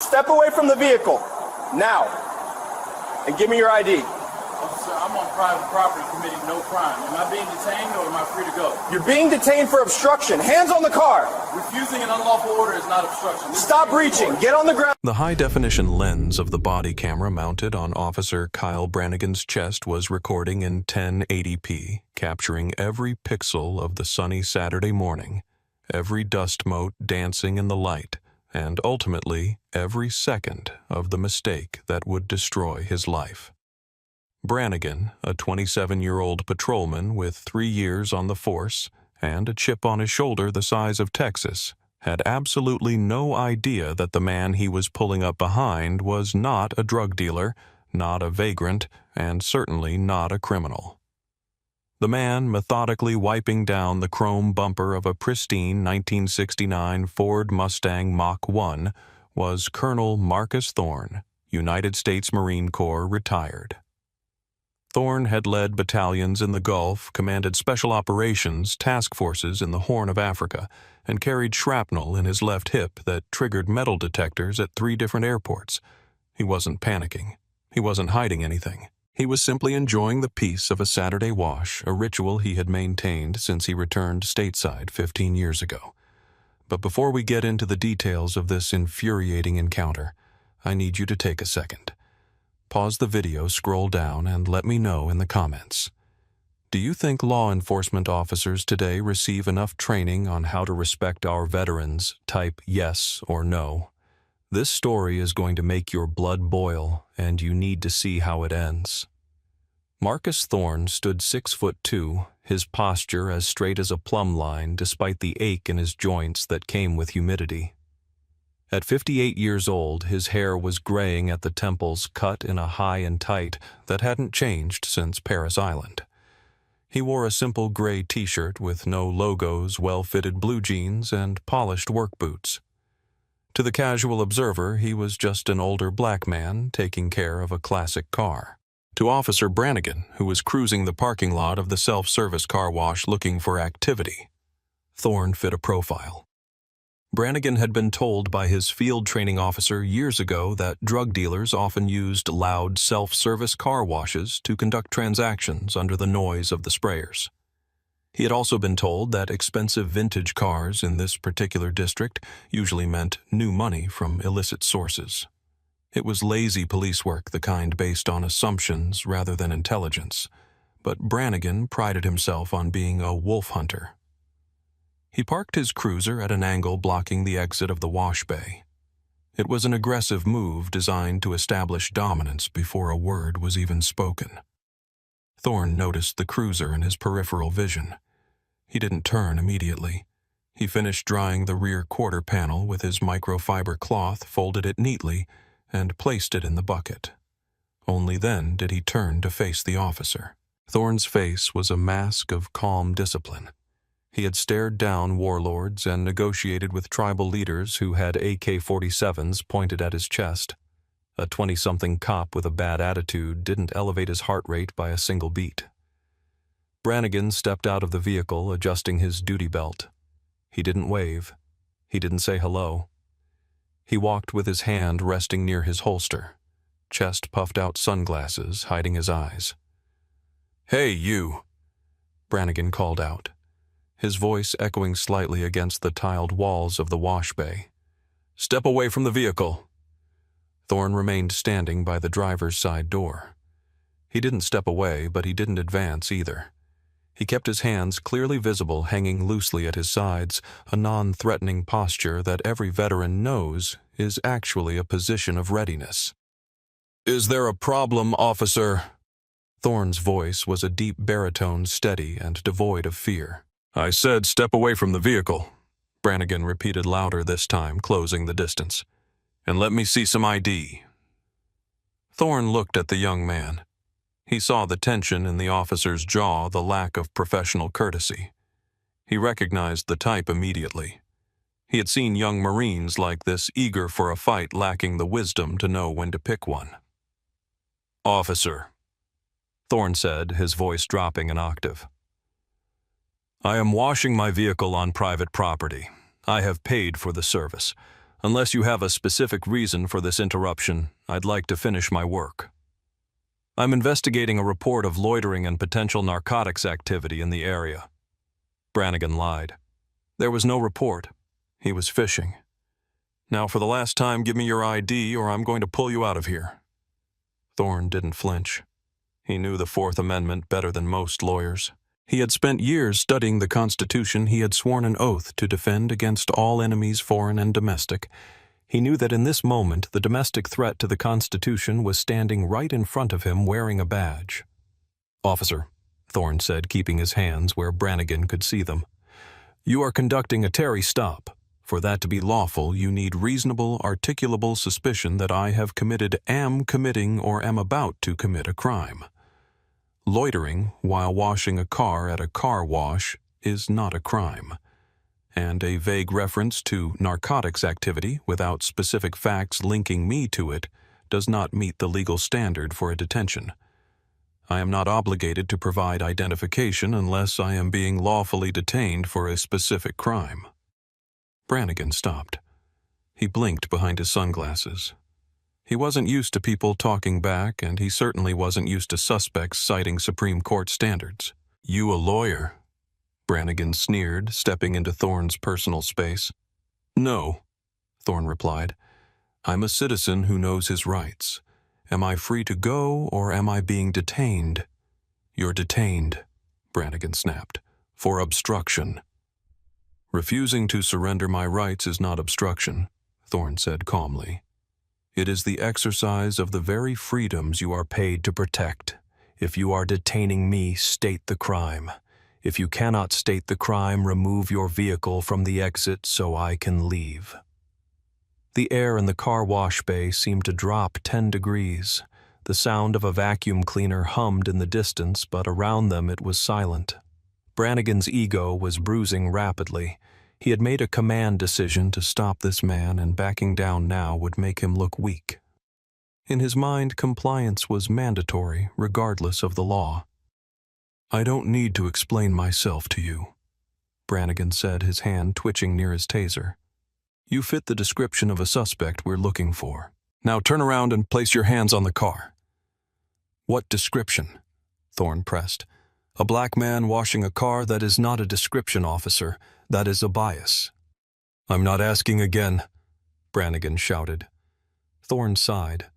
Step away from the vehicle, now, and give me your ID. Officer, I'm on private property committing no crime. Am I being detained or am I free to go? You're being detained for obstruction. Hands on the car. Refusing an unlawful order is not obstruction. Stop reaching. Get on the ground. The high-definition lens of the body camera mounted on Officer Kyle Brannigan's chest was recording in 1080p, capturing every pixel of the sunny Saturday morning, every dust mote dancing in the light, and ultimately every second of the mistake that would destroy his life. Brannigan, a 27-year-old patrolman with 3 years on the force and a chip on his shoulder the size of Texas, had absolutely no idea that the man he was pulling up behind was not a drug dealer, not a vagrant, and certainly not a criminal. The man methodically wiping down the chrome bumper of a pristine 1969 Ford Mustang Mach 1 was Colonel Marcus Thorne, United States Marine Corps retired. Thorne had led battalions in the Gulf, commanded special operations task forces in the Horn of Africa, and carried shrapnel in his left hip that triggered metal detectors at 3 different airports. He wasn't panicking. He wasn't hiding anything. He was simply enjoying the peace of a Saturday wash, a ritual he had maintained since he returned stateside 15 years ago. But before we get into the details of this infuriating encounter, I need you to take a second. Pause the video, scroll down, and let me know in the comments. Do you think law enforcement officers today receive enough training on how to respect our veterans? Type yes or no. This story is going to make your blood boil, and you need to see how it ends. Marcus Thorne stood 6'2", his posture as straight as a plumb line despite the ache in his joints that came with humidity. At 58 years old, his hair was graying at the temples, cut in a high and tight that hadn't changed since Paris Island. He wore a simple gray t-shirt with no logos, well-fitted blue jeans, and polished work boots. To the casual observer, he was just an older black man taking care of a classic car. To Officer Brannigan, who was cruising the parking lot of the self-service car wash looking for activity, Thorne fit a profile. Brannigan had been told by his field training officer years ago that drug dealers often used loud self-service car washes to conduct transactions under the noise of the sprayers. He had also been told that expensive vintage cars in this particular district usually meant new money from illicit sources. It was lazy police work, the kind based on assumptions rather than intelligence, but Brannigan prided himself on being a wolf hunter. He parked his cruiser at an angle blocking the exit of the wash bay. It was an aggressive move designed to establish dominance before a word was even spoken. Thorne noticed the cruiser in his peripheral vision. He didn't turn immediately. He finished drying the rear quarter panel with his microfiber cloth, folded it neatly, and placed it in the bucket. Only then did he turn to face the officer. Thorne's face was a mask of calm discipline. He had stared down warlords and negotiated with tribal leaders who had AK-47s pointed at his chest. A 20-something cop with a bad attitude didn't elevate his heart rate by a single beat. Brannigan stepped out of the vehicle, adjusting his duty belt. He didn't wave. He didn't say hello. He walked with his hand resting near his holster, chest puffed out sunglasses hiding his eyes. "Hey, you," Brannigan called out, his voice echoing slightly against the tiled walls of the wash bay. "Step away from the vehicle." Thorne remained standing by the driver's side door. He didn't step away, but he didn't advance either. He kept his hands clearly visible hanging loosely at his sides, a non-threatening posture that every veteran knows is actually a position of readiness. "Is there a problem, officer?" Thorne's voice was a deep baritone, steady and devoid of fear. "I said step away from the vehicle," Brannigan repeated louder this time, closing the distance. "And let me see some ID." Thorne looked at the young man. He saw the tension in the officer's jaw, the lack of professional courtesy. He recognized the type immediately. He had seen young Marines like this, eager for a fight, lacking the wisdom to know when to pick one. "Officer," Thorne said, his voice dropping an octave, "I am washing my vehicle on private property. I have paid for the service. Unless you have a specific reason for this interruption, I'd like to finish my work. I'm investigating a report of loitering and potential narcotics activity in the area. Brannigan lied. There was no report. He was fishing. Now, for the last time, give me your ID or I'm going to pull you out of here. Thorne didn't flinch. He knew the Fourth Amendment better than most lawyers. He had spent years studying the Constitution. He had sworn an oath to defend against all enemies, foreign and domestic. He knew that in this moment, the domestic threat to the Constitution was standing right in front of him wearing a badge. "Officer," Thorne said, keeping his hands where Brannigan could see them, "you are conducting a Terry stop. For that to be lawful, you need reasonable, articulable suspicion that I have committed, am committing, or am about to commit a crime. Loitering while washing a car at a car wash is not a crime, and a vague reference to narcotics activity without specific facts linking me to it does not meet the legal standard for a detention. I am not obligated to provide identification unless I am being lawfully detained for a specific crime." Brannigan stopped. He blinked behind his sunglasses. He wasn't used to people talking back, and he certainly wasn't used to suspects citing Supreme Court standards. "You a lawyer?" Brannigan sneered, stepping into Thorne's personal space. "No," Thorne replied. "I'm a citizen who knows his rights. Am I free to go, or am I being detained?" "You're detained," Brannigan snapped, "for obstruction." "Refusing to surrender my rights is not obstruction," Thorne said calmly. "It is the exercise of the very freedoms you are paid to protect. If you are detaining me, state the crime. If you cannot state the crime, remove your vehicle from the exit so I can leave." The air in the car wash bay seemed to drop 10 degrees. The sound of a vacuum cleaner hummed in the distance, but around them it was silent. Brannigan's ego was bruising rapidly. He had made a command decision to stop this man, and backing down now would make him look weak. In his mind, compliance was mandatory, regardless of the law. "I don't need to explain myself to you," Brannigan said, his hand twitching near his taser. "You fit the description of a suspect we're looking for. Now turn around and place your hands on the car." "What description?" Thorne pressed. "A black man washing a car, that is not a description, officer. That is a bias." "I'm not asking again," Brannigan shouted. Thorne sighed.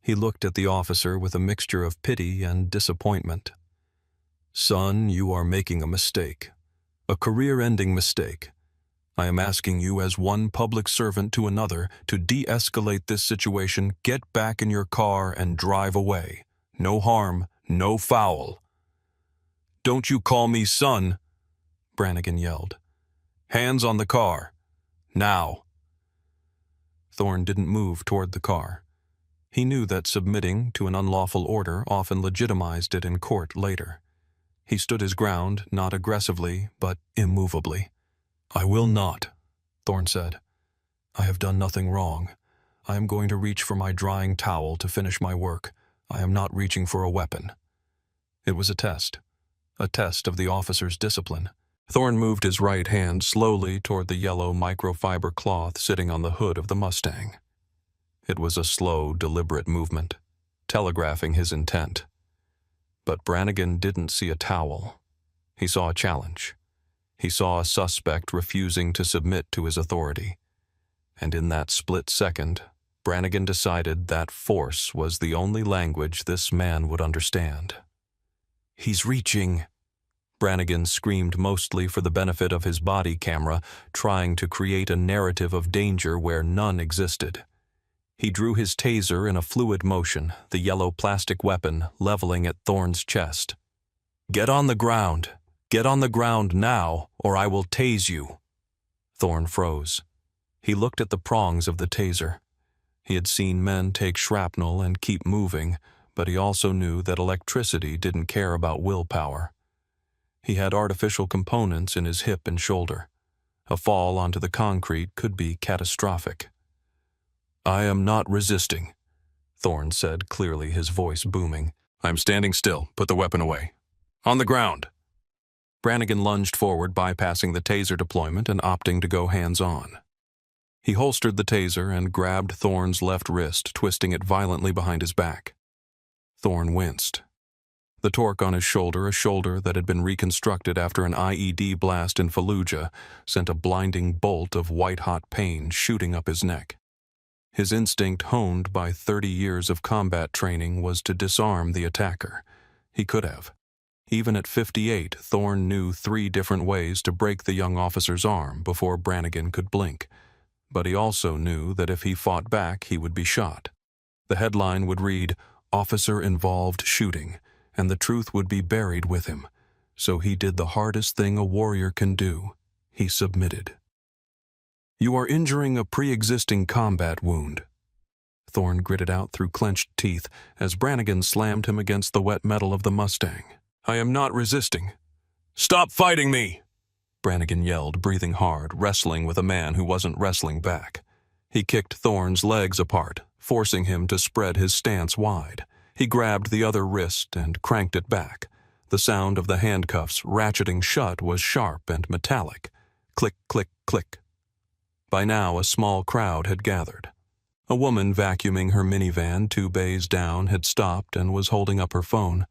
He looked at the officer with a mixture of pity and disappointment. "Son, you are making a mistake. A career-ending mistake. I am asking you as one public servant to another to de-escalate this situation, get back in your car and drive away. No harm, no foul." "Don't you call me son," Brannigan yelled. "Hands on the car. Now." Thorne didn't move toward the car. He knew that submitting to an unlawful order often legitimized it in court later. He stood his ground, not aggressively, but immovably. "I will not," Thorne said. "I have done nothing wrong. I am going to reach for my drying towel to finish my work. I am not reaching for a weapon." It was a test of the officer's discipline. Thorne moved his right hand slowly toward the yellow microfiber cloth sitting on the hood of the Mustang. It was a slow, deliberate movement, telegraphing his intent. But Brannigan didn't see a towel. He saw a challenge. He saw a suspect refusing to submit to his authority. And in that split second, Brannigan decided that force was the only language this man would understand. "He's reaching," Brannigan screamed, mostly for the benefit of his body camera, trying to create a narrative of danger where none existed. He drew his taser in a fluid motion, the yellow plastic weapon leveling at Thorne's chest. "Get on the ground. Get on the ground now, or I will tase you." Thorne froze. He looked at the prongs of the taser. He had seen men take shrapnel and keep moving, but he also knew that electricity didn't care about willpower. He had artificial components in his hip and shoulder. A fall onto the concrete could be catastrophic. "I am not resisting," Thorne said, clearly, his voice booming. "I'm standing still. Put the weapon away. On the ground." Brannigan lunged forward, bypassing the taser deployment and opting to go hands-on. He holstered the taser and grabbed Thorne's left wrist, twisting it violently behind his back. Thorne winced. The torque on his shoulder, a shoulder that had been reconstructed after an IED blast in Fallujah, sent a blinding bolt of white-hot pain shooting up his neck. His instinct, honed by 30 years of combat training, was to disarm the attacker. He could have. Even at 58, Thorne knew 3 different ways to break the young officer's arm before Brannigan could blink. But he also knew that if he fought back, he would be shot. The headline would read, "Officer Involved Shooting," and the truth would be buried with him. So he did the hardest thing a warrior can do. He submitted. "You are injuring a pre-existing combat wound," Thorne gritted out through clenched teeth as Brannigan slammed him against the wet metal of the Mustang. "I am not resisting." "Stop fighting me!" Brannigan yelled, breathing hard, wrestling with a man who wasn't wrestling back. He kicked Thorne's legs apart, forcing him to spread his stance wide. He grabbed the other wrist and cranked it back. The sound of the handcuffs ratcheting shut was sharp and metallic. Click, click, click. By now, a small crowd had gathered. A woman vacuuming her minivan 2 bays down had stopped and was holding up her phone.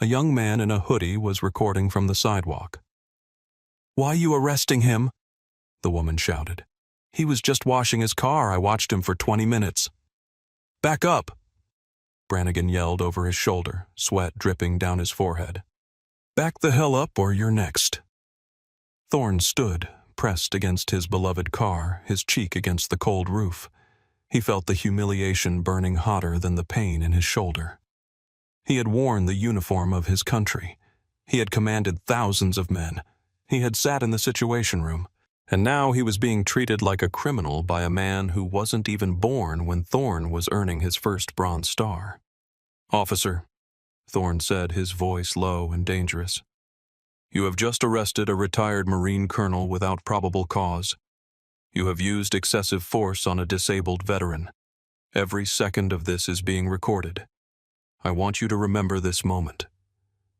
A young man in a hoodie was recording from the sidewalk. "Why you arresting him?" the woman shouted. "He was just washing his car. I watched him for 20 minutes. "Back up!" Brannigan yelled over his shoulder, sweat dripping down his forehead. "Back the hell up or you're next." Thorne stood, pressed against his beloved car, his cheek against the cold roof. He felt the humiliation burning hotter than the pain in his shoulder. He had worn the uniform of his country. He had commanded thousands of men. He had sat in the Situation Room. And now he was being treated like a criminal by a man who wasn't even born when Thorne was earning his first Bronze Star. "Officer," Thorne said, his voice low and dangerous, "you have just arrested a retired Marine colonel without probable cause. You have used excessive force on a disabled veteran. Every second of this is being recorded. I want you to remember this moment,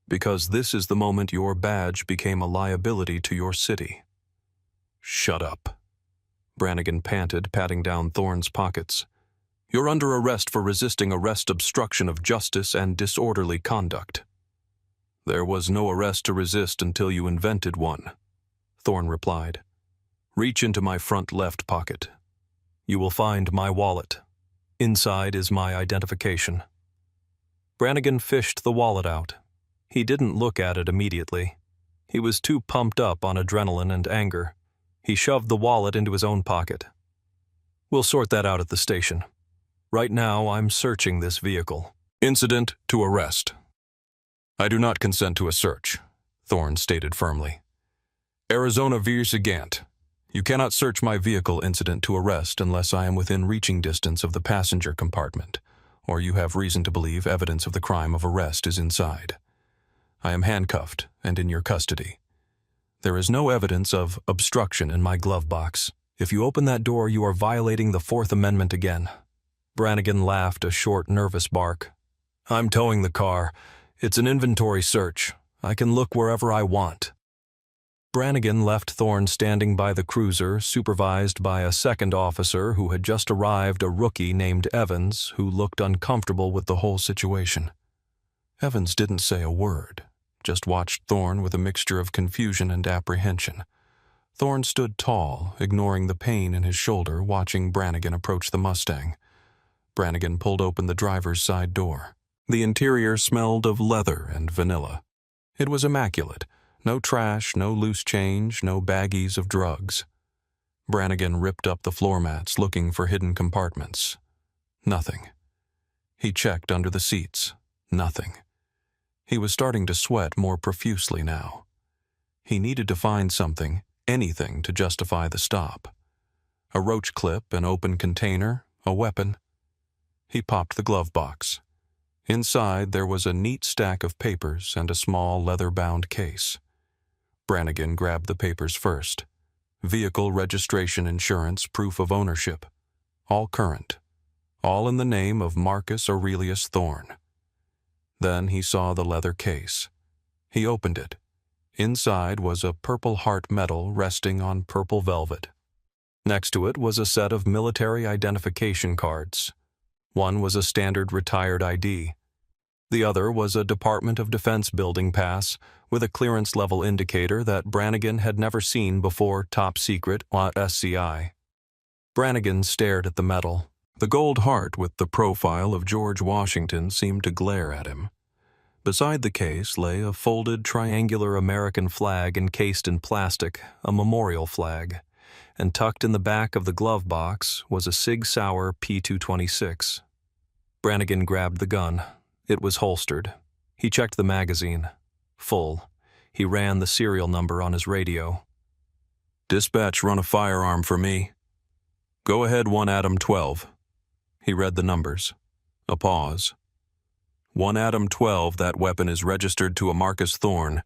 because this is the moment your badge became a liability to your city." "Shut up," Brannigan panted, patting down Thorne's pockets. "You're under arrest for resisting arrest, obstruction of justice, and disorderly conduct." "There was no arrest to resist until you invented one," Thorne replied. "Reach into my front left pocket. You will find my wallet. Inside is my identification." Brannigan fished the wallet out. He didn't look at it immediately. He was too pumped up on adrenaline and anger. He shoved the wallet into his own pocket. "We'll sort that out at the station. Right now, I'm searching this vehicle." "Incident to arrest." "I do not consent to a search," Thorne stated firmly. "Arizona v. Gant. You cannot search my vehicle incident to arrest unless I am within reaching distance of the passenger compartment, or you have reason to believe evidence of the crime of arrest is inside. I am handcuffed and in your custody. There is no evidence of obstruction in my glove box. If you open that door, you are violating the Fourth Amendment again." Brannigan laughed a short, nervous bark. "I'm towing the car. It's an inventory search. I can look wherever I want." Brannigan left Thorne standing by the cruiser, supervised by a second officer who had just arrived, a rookie named Evans, who looked uncomfortable with the whole situation. Evans didn't say a word, just watched Thorne with a mixture of confusion and apprehension. Thorne stood tall, ignoring the pain in his shoulder, watching Brannigan approach the Mustang. Brannigan pulled open the driver's side door. The interior smelled of leather and vanilla. It was immaculate. No trash, no loose change, no baggies of drugs. Brannigan ripped up the floor mats, looking for hidden compartments. Nothing. He checked under the seats. Nothing. He was starting to sweat more profusely now. He needed to find something, anything, to justify the stop. A roach clip, an open container, a weapon. He popped the glove box. Inside there was a neat stack of papers and a small leather-bound case. Brannigan grabbed the papers first. Vehicle registration, insurance, proof of ownership. All current. All in the name of Marcus Aurelius Thorne. Then he saw the leather case. He opened it. Inside was a purple heart medal resting on purple velvet. Next to it was a set of military identification cards. One was a standard retired ID. The other was a Department of Defense building pass with a clearance level indicator that Brannigan had never seen before top secret SCI. Brannigan stared at the metal. The gold heart with the profile of George Washington seemed to glare at him. Beside the case lay a folded triangular American flag encased in plastic, a memorial flag, and tucked in the back of the glove box was a Sig Sauer P226. Brannigan grabbed the gun. It was holstered. He checked the magazine. Full. He ran the serial number on his radio. "Dispatch, run a firearm for me." "Go ahead, 1 Adam 12. He read the numbers. A pause. 1 Adam 12, that weapon is registered to a Marcus Thorne.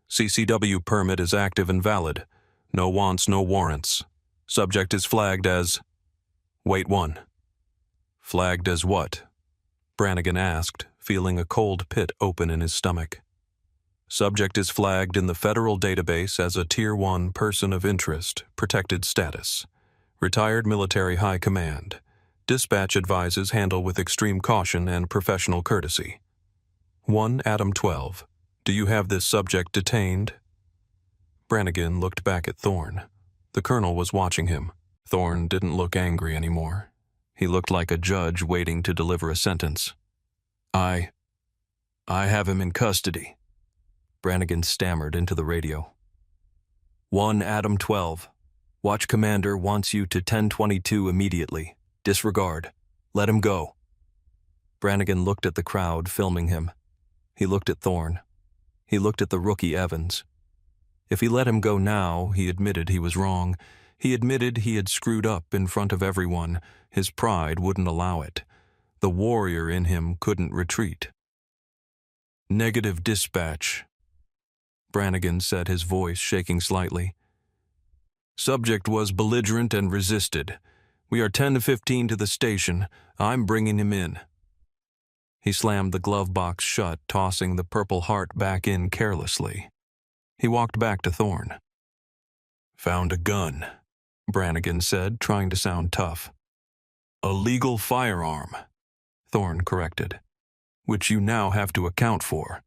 CCW permit is active and valid. No wants, no warrants. Subject is flagged as... Wait 1. Flagged as what? Brannigan asked, feeling a cold pit open in his stomach. Subject is flagged in the federal database as a Tier 1 person of interest, protected status. Retired military high command. Dispatch advises handle with extreme caution and professional courtesy. 1 Adam 12. Do you have this subject detained? Brannigan looked back at Thorne. The colonel was watching him. Thorne didn't look angry anymore. He looked like a judge waiting to deliver a sentence. I have him in custody. Brannigan stammered into the radio. 1 Adam 12. Watch commander wants you to 1022 immediately. Disregard. Let him go. Brannigan looked at the crowd filming him. He looked at Thorne. He looked at the rookie Evans. If he let him go now, he admitted he was wrong. He admitted he had screwed up in front of everyone. His pride wouldn't allow it. The warrior in him couldn't retreat. Negative dispatch. Brannigan said, his voice shaking slightly. Subject was belligerent and resisted. We are 10-15 to the station. I'm bringing him in. He slammed the glove box shut, tossing the Purple Heart back in carelessly. He walked back to Thorne. Found a gun, Brannigan said, trying to sound tough. A legal firearm, Thorne corrected, which you now have to account for.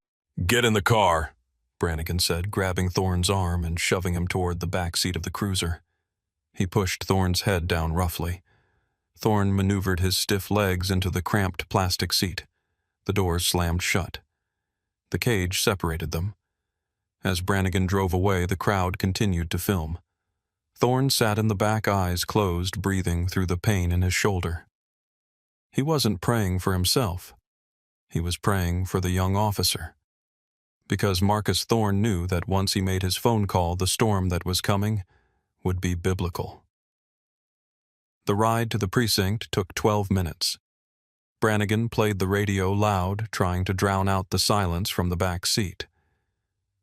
Get in the car, Brannigan said, grabbing Thorne's arm and shoving him toward the back seat of the cruiser. He pushed Thorne's head down roughly. Thorne maneuvered his stiff legs into the cramped plastic seat. The doors slammed shut. The cage separated them. As Brannigan drove away, the crowd continued to film. Thorne sat in the back, eyes closed, breathing through the pain in his shoulder. He wasn't praying for himself. He was praying for the young officer. Because Marcus Thorne knew that once he made his phone call, the storm that was coming would be biblical. The ride to the precinct took 12 minutes. Brannigan played the radio loud, trying to drown out the silence from the back seat.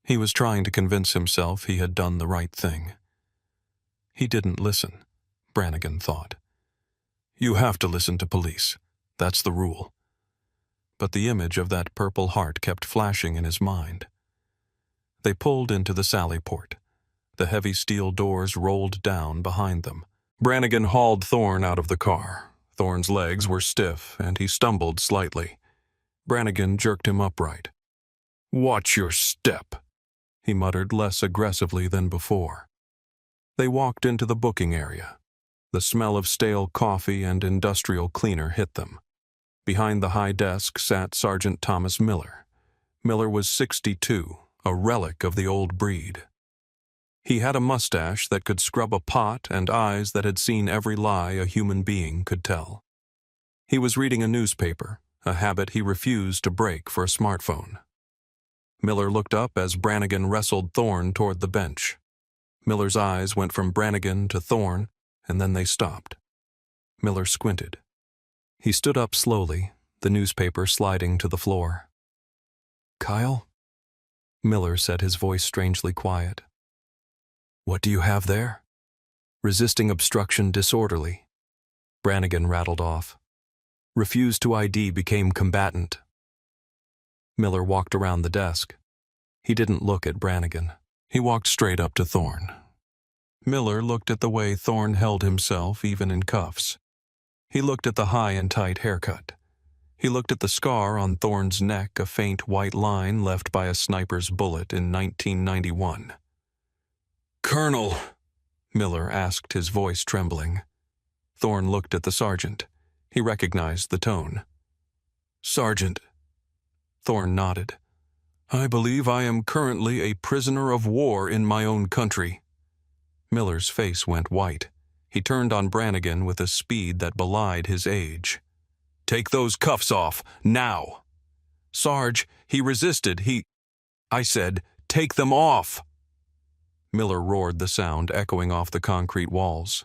He was trying to convince himself he had done the right thing. He didn't listen, Brannigan thought. You have to listen to police. That's the rule. But the image of that Purple Heart kept flashing in his mind. They pulled into the sally port. The heavy steel doors rolled down behind them. Brannigan hauled Thorne out of the car. Thorne's legs were stiff, and he stumbled slightly. Brannigan jerked him upright. Watch your step, he muttered less aggressively than before. They walked into the booking area. The smell of stale coffee and industrial cleaner hit them. Behind the high desk sat Sergeant Thomas Miller. Miller was 62, a relic of the old breed. He had a mustache that could scrub a pot and eyes that had seen every lie a human being could tell. He was reading a newspaper, a habit he refused to break for a smartphone. Miller looked up as Brannigan wrestled Thorne toward the bench. Miller's eyes went from Brannigan to Thorne, and then they stopped. Miller squinted. He stood up slowly, the newspaper sliding to the floor. Kyle? Miller said, his voice strangely quiet. What do you have there? Resisting obstruction disorderly. Brannigan rattled off. Refused to ID became combatant. Miller walked around the desk. He didn't look at Brannigan. He walked straight up to Thorne. Miller looked at the way Thorne held himself even in cuffs. He looked at the high and tight haircut. He looked at the scar on Thorne's neck, a faint white line left by a sniper's bullet in 1991. "Colonel," Miller asked, his voice trembling. Thorne looked at the sergeant. He recognized the tone. "Sergeant." Thorne nodded. "I believe I am currently a prisoner of war in my own country." Miller's face went white. He turned on Brannigan with a speed that belied his age. "Take those cuffs off, now!" "Sarge, he resisted, I said, take them off!" Miller roared, the sound echoing off the concrete walls.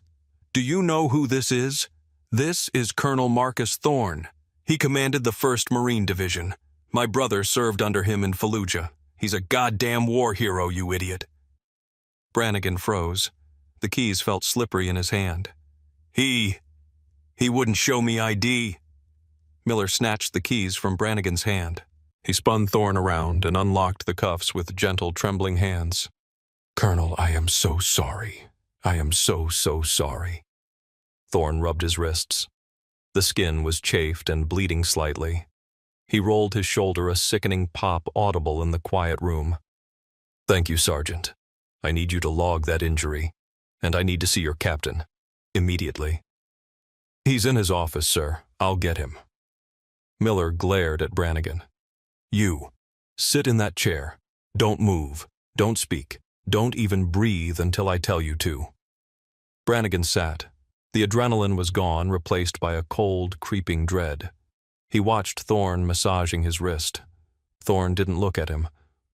"Do you know who this is? This is Colonel Marcus Thorne. He commanded the 1st Marine Division. My brother served under him in Fallujah. He's a goddamn war hero, you idiot." Brannigan froze. The keys felt slippery in his hand. He wouldn't show me ID." Miller snatched the keys from Brannigan's hand. He spun Thorne around and unlocked the cuffs with gentle, trembling hands. "Colonel, I am so sorry. I am so sorry." Thorne rubbed his wrists. The skin was chafed and bleeding slightly. He rolled his shoulder, a sickening pop audible in the quiet room. "Thank you, Sergeant. I need you to log that injury, and I need to see your captain. Immediately." "He's in his office, sir. I'll get him." Miller glared at Brannigan. "You, sit in that chair. Don't move. Don't speak. Don't even breathe until I tell you to." Brannigan sat. The adrenaline was gone, replaced by a cold, creeping dread. He watched Thorne massaging his wrist. Thorne didn't look at him.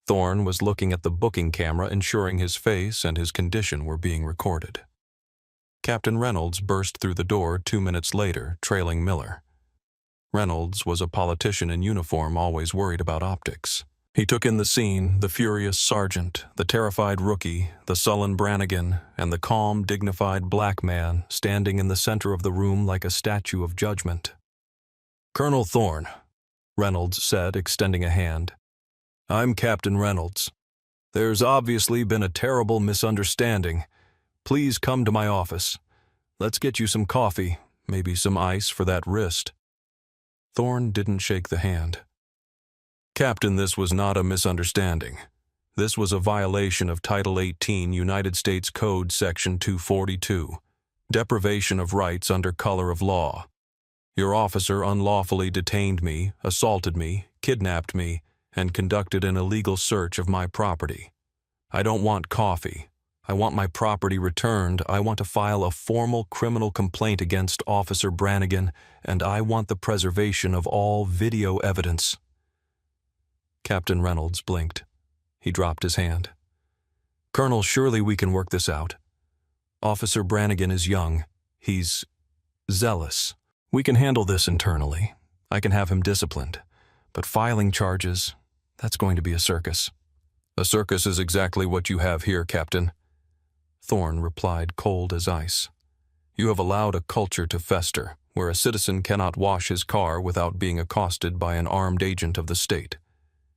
Thorne was looking at the booking camera, ensuring his face and his condition were being recorded. Captain Reynolds burst through the door 2 minutes later, trailing Miller. Reynolds was a politician in uniform, always worried about optics. He took in the scene, the furious sergeant, the terrified rookie, the sullen Brannigan, and the calm, dignified black man standing in the center of the room like a statue of judgment. "Colonel Thorne," Reynolds said, extending a hand. "I'm Captain Reynolds. There's obviously been a terrible misunderstanding. Please come to my office. Let's get you some coffee, maybe some ice for that wrist." Thorne didn't shake the hand. "Captain, this was not a misunderstanding. This was a violation of Title 18 United States Code Section 242, deprivation of rights under color of law. Your officer unlawfully detained me, assaulted me, kidnapped me, and conducted an illegal search of my property. I don't want coffee. I want my property returned. I want to file a formal criminal complaint against Officer Brannigan, and I want the preservation of all video evidence." Captain Reynolds blinked. He dropped his hand. "Colonel, surely we can work this out. Officer Brannigan is young. He's zealous. We can handle this internally. I can have him disciplined. But filing charges, that's going to be a circus." "A circus is exactly what you have here, Captain." Thorne replied, cold as ice. "You have allowed a culture to fester, where a citizen cannot wash his car without being accosted by an armed agent of the state.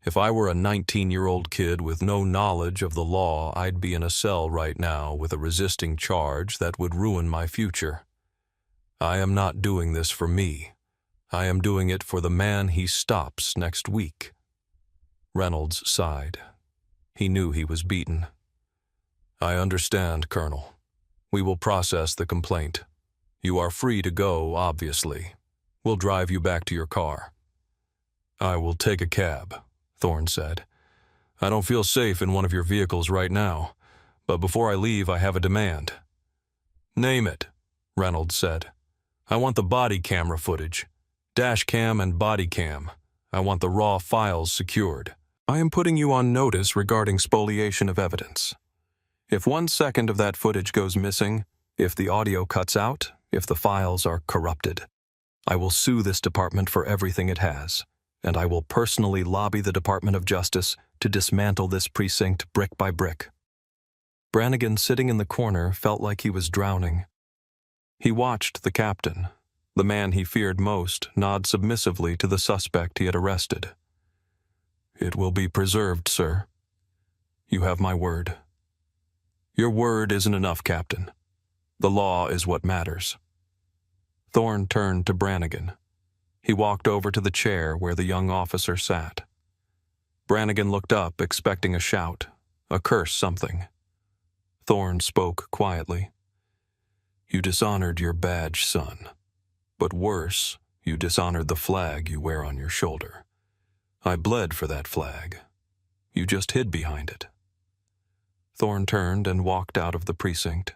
If I were a 19-year-old kid with no knowledge of the law, I'd be in a cell right now with a resisting charge that would ruin my future. I am not doing this for me. I am doing it for the man he stops next week." Reynolds sighed. He knew he was beaten. "I understand, Colonel. We will process the complaint. You are free to go, obviously. We'll drive you back to your car." "I will take a cab," Thorne said. "I don't feel safe in one of your vehicles right now, but before I leave I have a demand." "Name it," Reynolds said. "I want the body camera footage. Dash cam and body cam. I want the raw files secured. I am putting you on notice regarding spoliation of evidence. If 1 second of that footage goes missing, if the audio cuts out, if the files are corrupted, I will sue this department for everything it has, and I will personally lobby the Department of Justice to dismantle this precinct brick by brick." Brannigan, sitting in the corner, felt like he was drowning. He watched the captain, the man he feared most, nod submissively to the suspect he had arrested. "It will be preserved, sir. You have my word." Your word isn't enough, Captain. The law is what matters. Thorne turned to Brannigan. He walked over to the chair where the young officer sat. Brannigan looked up, expecting a shout, a curse something. Thorne spoke quietly. You dishonored your badge, son. But worse, you dishonored the flag you wear on your shoulder. I bled for that flag. You just hid behind it. Thorne turned and walked out of the precinct.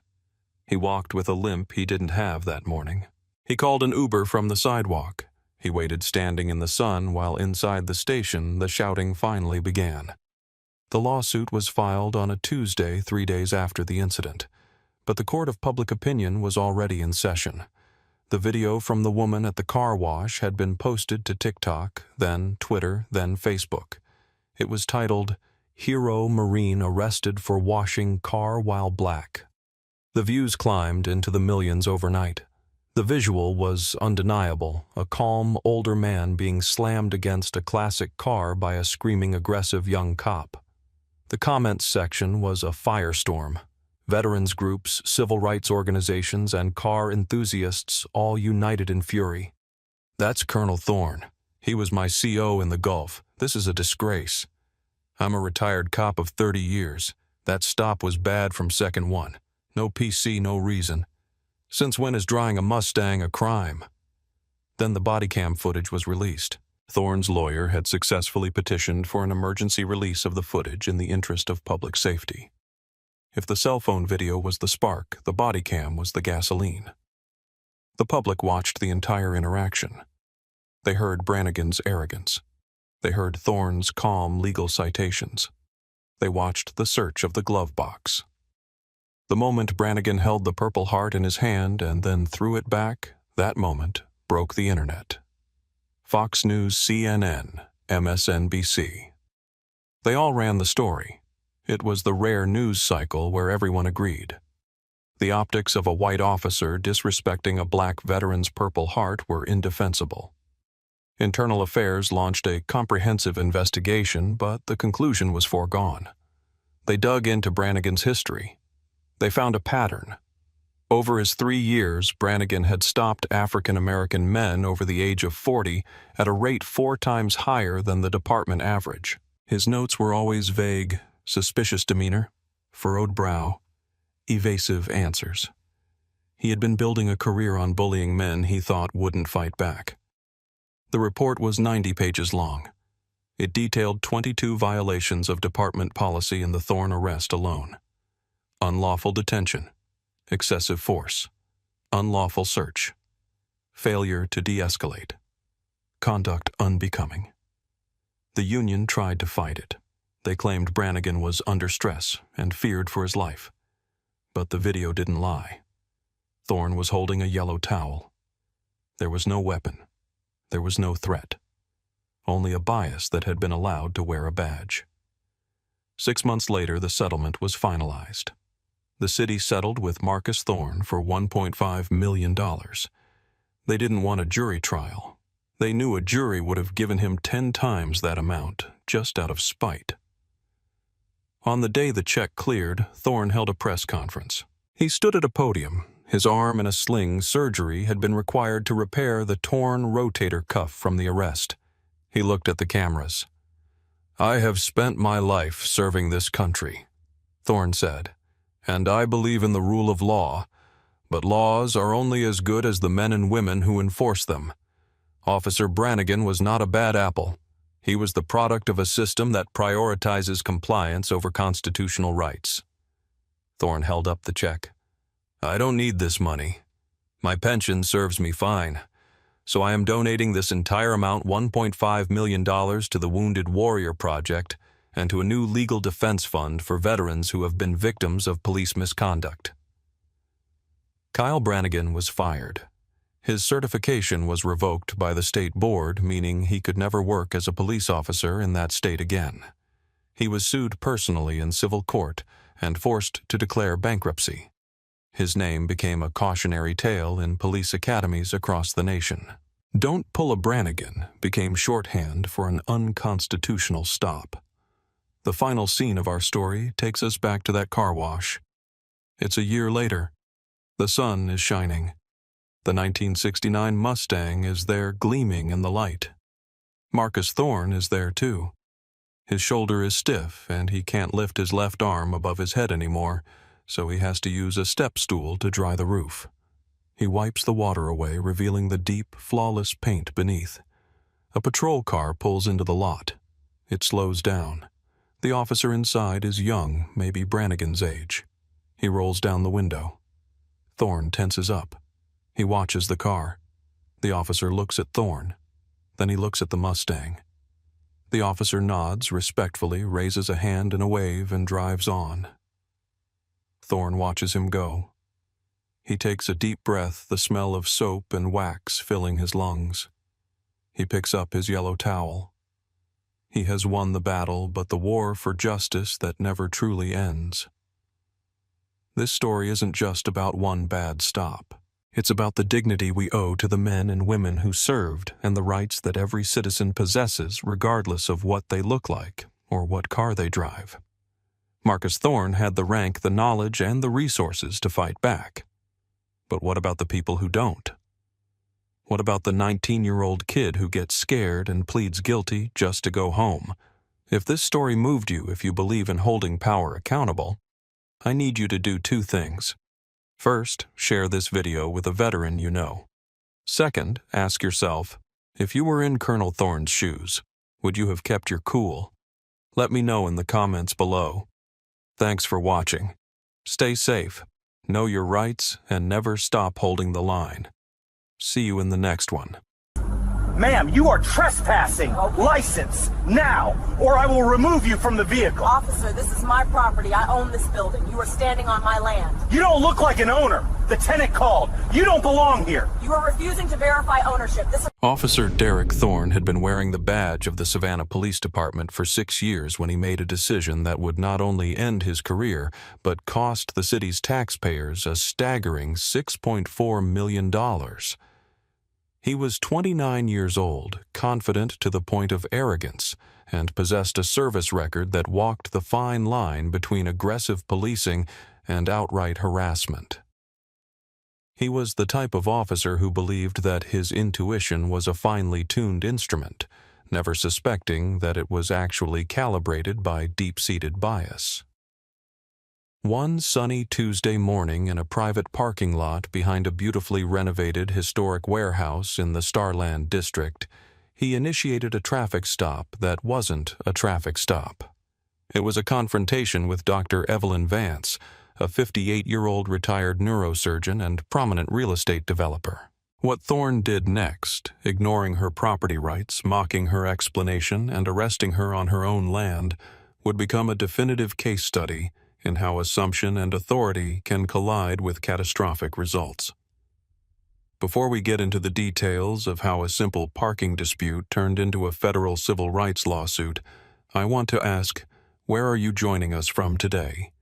He walked with a limp he didn't have that morning. He called an Uber from the sidewalk. He waited standing in the sun while inside the station the shouting finally began. The lawsuit was filed on a Tuesday 3 days after the incident, but the court of public opinion was already in session. The video from the woman at the car wash had been posted to TikTok, then Twitter, then Facebook. It was titled, Hero Marine Arrested for Washing Car While Black. The views climbed into the millions overnight. The visual was undeniable, a calm, older man being slammed against a classic car by a screaming, aggressive young cop. The comments section was a firestorm. Veterans groups, civil rights organizations, and car enthusiasts all united in fury. That's Colonel Thorne. He was my CO in the Gulf. This is a disgrace. I'm a retired cop of 30 years. That stop was bad from second one. No PC, no reason. Since when is drying a Mustang a crime? Then the Bodycam footage was released. Thorne's lawyer had successfully petitioned for an emergency release of the footage in the interest of public safety. If the cell phone video was the spark, the Bodycam was the gasoline. The public watched the entire interaction. They heard Brannigan's arrogance. They heard Thorne's calm legal citations. They watched the search of the glove box. The moment Brannigan held the Purple Heart in his hand and then threw it back, that moment broke the internet. Fox News, CNN, MSNBC. They all ran the story. It was the rare news cycle where everyone agreed. The optics of a white officer disrespecting a black veteran's Purple Heart were indefensible. Internal Affairs launched a comprehensive investigation, but the conclusion was foregone. They dug into Brannigan's history. They found a pattern. Over his 3 years, Brannigan had stopped African American men over the age of 40 at a rate 4 times higher than the department average. His notes were always vague, suspicious demeanor, furrowed brow, evasive answers. He had been building a career on bullying men he thought wouldn't fight back. The report was 90 pages long. It detailed 22 violations of department policy in the Thorne arrest alone. Unlawful detention, excessive force, unlawful search, failure to de-escalate, conduct unbecoming. The union tried to fight it. They claimed Brannigan was under stress and feared for his life. But the video didn't lie. Thorne was holding a yellow towel. There was no weapon. There was no threat. Only a bias that had been allowed to wear a badge. 6 months later, the settlement was finalized. The city settled with Marcus Thorne for $1.5 million. They didn't want a jury trial. They knew a jury would have given him 10 times that amount, just out of spite. On the day the check cleared, Thorne held a press conference. He stood at a podium. His arm in a sling. Surgery had been required to repair the torn rotator cuff from the arrest. He looked at the cameras. I have spent my life serving this country, Thorne said, and I believe in the rule of law, but laws are only as good as the men and women who enforce them. Officer Brannigan was not a bad apple. He was the product of a system that prioritizes compliance over constitutional rights. Thorne held up the check. I don't need this money. My pension serves me fine. So I am donating this entire amount, $1.5 million, to the Wounded Warrior Project and to a new legal defense fund for veterans who have been victims of police misconduct. Kyle Brannigan was fired. His certification was revoked by the state board, meaning he could never work as a police officer in that state again. He was sued personally in civil court and forced to declare bankruptcy. His name became a cautionary tale in police academies across the nation. Don't pull a Brannigan became shorthand for an unconstitutional stop. The final scene of our story takes us back to that car wash. It's a year later. The sun is shining. The 1969 Mustang is there gleaming in the light. Marcus Thorne is there too. His shoulder is stiff and he can't lift his left arm above his head anymore, so he has to use a step stool to dry the roof. He wipes the water away, revealing the deep, flawless paint beneath. A patrol car pulls into the lot. It slows down. The officer inside is young, maybe Brannigan's age. He rolls down the window. Thorne tenses up. He watches the car. The officer looks at Thorne. Then he looks at the Mustang. The officer nods respectfully, raises a hand in a wave, and drives on. Thorne watches him go. He takes a deep breath, the smell of soap and wax filling his lungs. He picks up his yellow towel. He has won the battle, but the war for justice that never truly ends. This story isn't just about one bad stop. It's about the dignity we owe to the men and women who served and the rights that every citizen possesses regardless of what they look like or what car they drive. Marcus Thorne had the rank, the knowledge, and the resources to fight back. But what about the people who don't? What about the 19-year-old kid who gets scared and pleads guilty just to go home? If this story moved you, if you believe in holding power accountable, I need you to do two things. First, share this video with a veteran you know. Second, ask yourself, if you were in Colonel Thorne's shoes, would you have kept your cool? Let me know in the comments below. Thanks for watching. Stay safe, know your rights, and never stop holding the line. See you in the next one. Ma'am, you are trespassing. Okay. License now, or I will remove you from the vehicle. Officer, this is my property. I own this building. You are standing on my land. You don't look like an owner. The tenant called. You don't belong here. You are refusing to verify ownership. Officer Derek Thorne had been wearing the badge of the Savannah Police Department for 6 years when he made a decision that would not only end his career, but cost the city's taxpayers a staggering $6.4 million. He was 29 years old, confident to the point of arrogance, and possessed a service record that walked the fine line between aggressive policing and outright harassment. He was the type of officer who believed that his intuition was a finely tuned instrument, never suspecting that it was actually calibrated by deep-seated bias. One sunny Tuesday morning in a private parking lot behind a beautifully renovated historic warehouse in the Starland district, he initiated a traffic stop that wasn't a traffic stop. It was a confrontation with Dr. Evelyn Vance, a 58-year-old retired neurosurgeon and prominent real estate developer. What Thorne did next, ignoring her property rights, mocking her explanation, and arresting her on her own land, would become a definitive case study in how assumption and authority can collide with catastrophic results. Before we get into the details of how a simple parking dispute turned into a federal civil rights lawsuit, I want to ask, where are you joining us from today?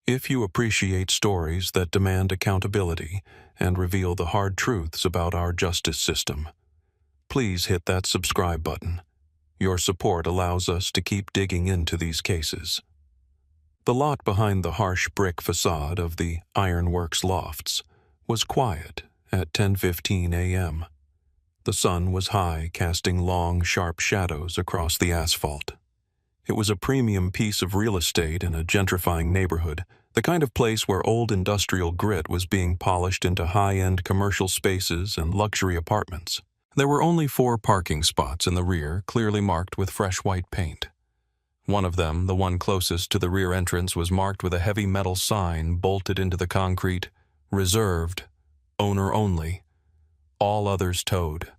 If you appreciate stories that demand accountability and reveal the hard truths about our justice system, please hit that subscribe button. Your support allows us to keep digging into these cases. The lot behind the harsh brick facade of the Ironworks lofts was quiet at 10:15 a.m. The sun was high, casting long, sharp shadows across the asphalt. It was a premium piece of real estate in a gentrifying neighborhood, the kind of place where old industrial grit was being polished into high-end commercial spaces and luxury apartments. There were only 4 parking spots in the rear, clearly marked with fresh white paint. One of them, the one closest to the rear entrance, was marked with a heavy metal sign bolted into the concrete, "Reserved, owner only, all others towed."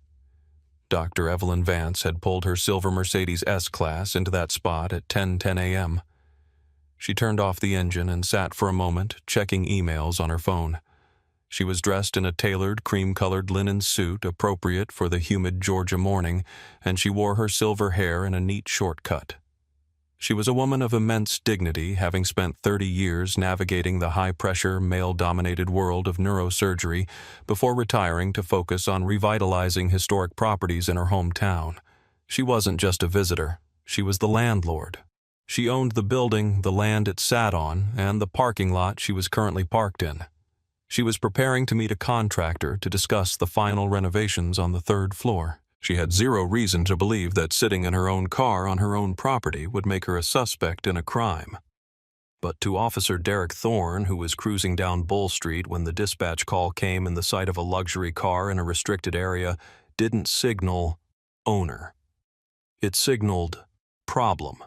Dr. Evelyn Vance had pulled her silver Mercedes S-Class into that spot at 10:10 a.m. She turned off the engine and sat for a moment, checking emails on her phone. She was dressed in a tailored, cream-colored linen suit appropriate for the humid Georgia morning, and she wore her silver hair in a neat short cut. She was a woman of immense dignity, having spent 30 years navigating the high-pressure, male-dominated world of neurosurgery before retiring to focus on revitalizing historic properties in her hometown. She wasn't just a visitor. She was the landlord. She owned the building, the land it sat on, and the parking lot she was currently parked in. She was preparing to meet a contractor to discuss the final renovations on the 3rd floor. She had zero reason to believe that sitting in her own car on her own property would make her a suspect in a crime. But to Officer Derek Thorne, who was cruising down Bull Street when the dispatch call came in the sight of a luxury car in a restricted area, didn't signal owner. It signaled problem.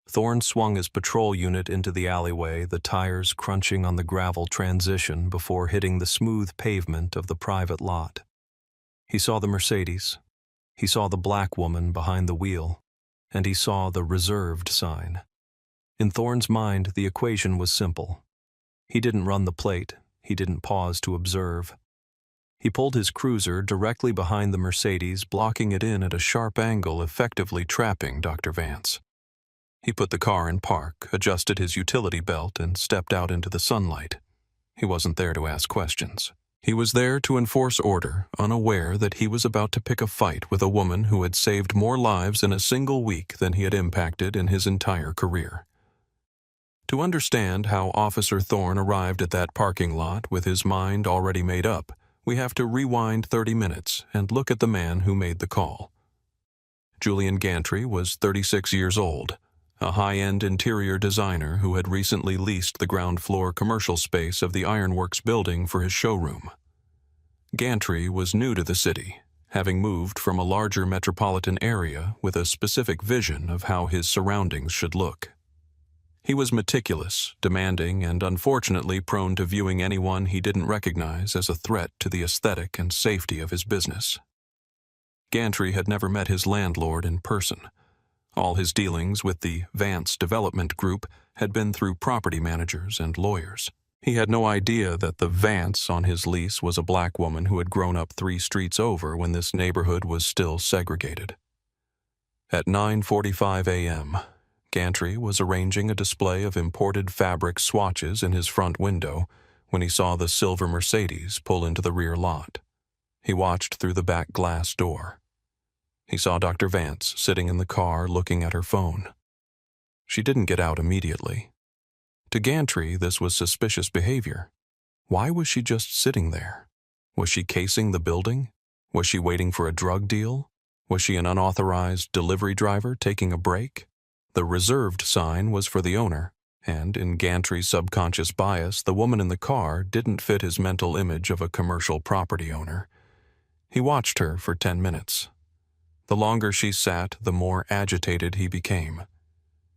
Thorne swung his patrol unit into the alleyway, the tires crunching on the gravel transition before hitting the smooth pavement of the private lot. He saw the Mercedes. He saw the black woman behind the wheel. And he saw the reserved sign. In Thorne's mind, the equation was simple. He didn't run the plate. He didn't pause to observe. He pulled his cruiser directly behind the Mercedes, blocking it in at a sharp angle, effectively trapping Dr. Vance. He put the car in park, adjusted his utility belt, and stepped out into the sunlight. He wasn't there to ask questions. He was there to enforce order, unaware that he was about to pick a fight with a woman who had saved more lives in a single week than he had impacted in his entire career. To understand how Officer Thorne arrived at that parking lot with his mind already made up, we have to rewind 30 minutes and look at the man who made the call. Julian Gantry was 36 years old, a high-end interior designer who had recently leased the ground-floor commercial space of the Ironworks building for his showroom. Gantry was new to the city, having moved from a larger metropolitan area with a specific vision of how his surroundings should look. He was meticulous, demanding, and unfortunately prone to viewing anyone he didn't recognize as a threat to the aesthetic and safety of his business. Gantry had never met his landlord in person. All his dealings with the Vance Development Group had been through property managers and lawyers. He had no idea that the Vance on his lease was a black woman who had grown up 3 streets over when this neighborhood was still segregated. At 9:45 a.m., Gantry was arranging a display of imported fabric swatches in his front window when he saw the silver Mercedes pull into the rear lot. He watched through the back glass door. He saw Dr. Vance sitting in the car looking at her phone. She didn't get out immediately. To Gantry, this was suspicious behavior. Why was she just sitting there? Was she casing the building? Was she waiting for a drug deal? Was she an unauthorized delivery driver taking a break? The reserved sign was for the owner, and in Gantry's subconscious bias, the woman in the car didn't fit his mental image of a commercial property owner. He watched her for 10 minutes. The longer she sat, the more agitated he became.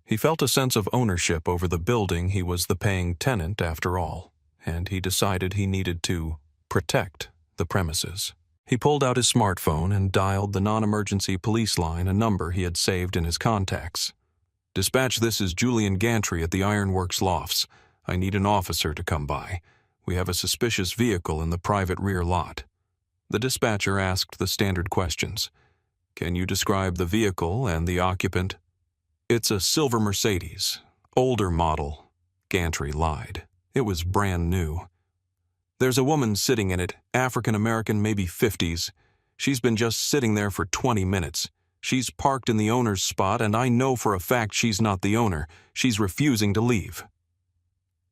He felt a sense of ownership over the building. He was the paying tenant after all, and he decided he needed to protect the premises. He pulled out his smartphone and dialed the non-emergency police line, a number he had saved in his contacts. "Dispatch, this is Julian Gantry at the Ironworks lofts. I need an officer to come by. We have a suspicious vehicle in the private rear lot." The dispatcher asked the standard questions. "Can you describe the vehicle and the occupant?" "It's a silver Mercedes. Older model." Gantry lied. It was brand new. "There's a woman sitting in it, African-American, maybe 50s. She's been just sitting there for 20 minutes. She's parked in the owner's spot, and I know for a fact she's not the owner. She's refusing to leave."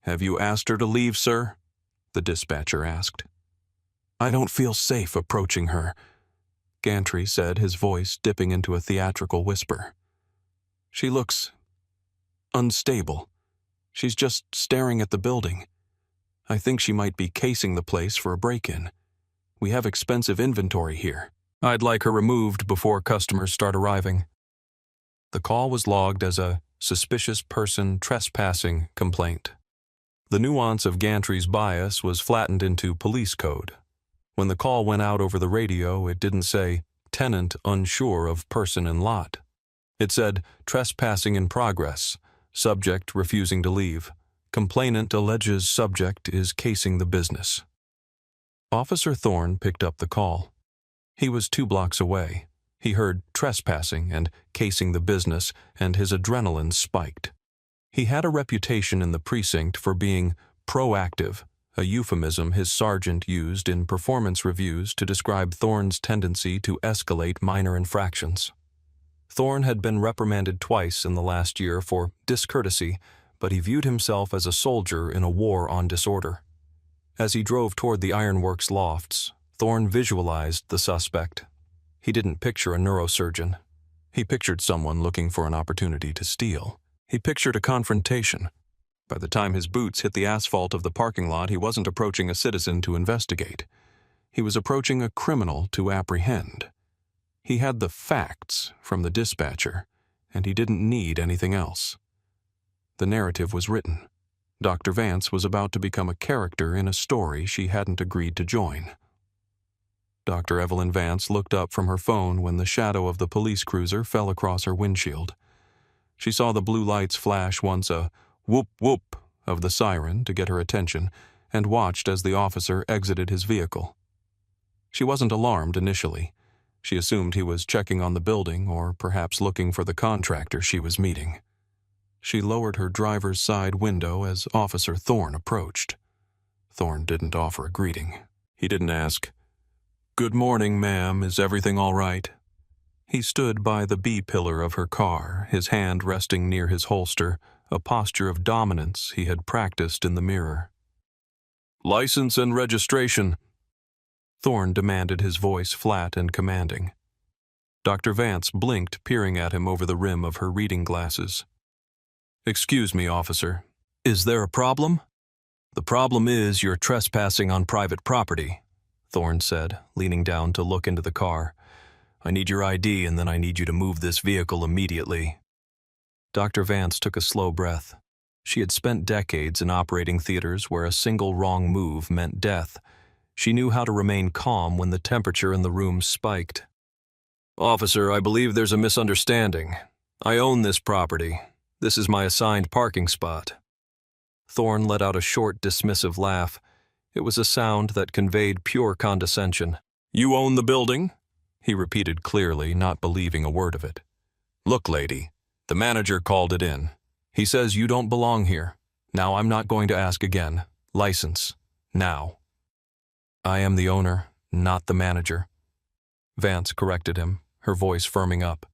"Have you asked her to leave, sir?" the dispatcher asked. "I don't feel safe approaching her," Gantry said, his voice dipping into a theatrical whisper. "She looks unstable. She's just staring at the building. I think she might be casing the place for a break-in. We have expensive inventory here. I'd like her removed before customers start arriving." The call was logged as a suspicious person trespassing complaint. The nuance of Gantry's bias was flattened into police code. When the call went out over the radio, it didn't say, "tenant unsure of person in lot." It said, "trespassing in progress, subject refusing to leave. Complainant alleges subject is casing the business." Officer Thorne picked up the call. He was 2 blocks away. He heard trespassing and casing the business, and his adrenaline spiked. He had a reputation in the precinct for being proactive, a euphemism his sergeant used in performance reviews to describe Thorne's tendency to escalate minor infractions. Thorne had been reprimanded twice in the last year for discourtesy, but he viewed himself as a soldier in a war on disorder. As he drove toward the ironworks lofts, Thorne visualized the suspect. He didn't picture a neurosurgeon. He pictured someone looking for an opportunity to steal. He pictured a confrontation. By the time his boots hit the asphalt of the parking lot, he wasn't approaching a citizen to investigate. He was approaching a criminal to apprehend. He had the facts from the dispatcher, and he didn't need anything else. The narrative was written. Dr. Vance was about to become a character in a story she hadn't agreed to join. Dr. Evelyn Vance looked up from her phone when the shadow of the police cruiser fell across her windshield. She saw the blue lights flash once, a whoop whoop of the siren to get her attention, and watched as the officer exited his vehicle. She wasn't alarmed initially. She assumed he was checking on the building or perhaps looking for the contractor she was meeting. She lowered her driver's side window as Officer Thorne approached. Thorne didn't offer a greeting. He didn't ask, "Good morning, ma'am. Is everything all right?" He stood by the B-pillar of her car, his hand resting near his holster, a posture of dominance he had practiced in the mirror. "License and registration," Thorne demanded, his voice flat and commanding. Dr. Vance blinked, peering at him over the rim of her reading glasses. "Excuse me, officer. Is there a problem?" "The problem is you're trespassing on private property," Thorne said, leaning down to look into the car. "I need your ID, and then I need you to move this vehicle immediately." Dr. Vance took a slow breath. She had spent decades in operating theaters where a single wrong move meant death. She knew how to remain calm when the temperature in the room spiked. "Officer, I believe there's a misunderstanding. I own this property. This is my assigned parking spot." Thorne let out a short, dismissive laugh. It was a sound that conveyed pure condescension. "You own the building?" he repeated clearly, not believing a word of it. "Look, lady, the manager called it in. He says you don't belong here. Now I'm not going to ask again. License. Now." "I am the owner, not the manager." Vance corrected him, her voice firming up.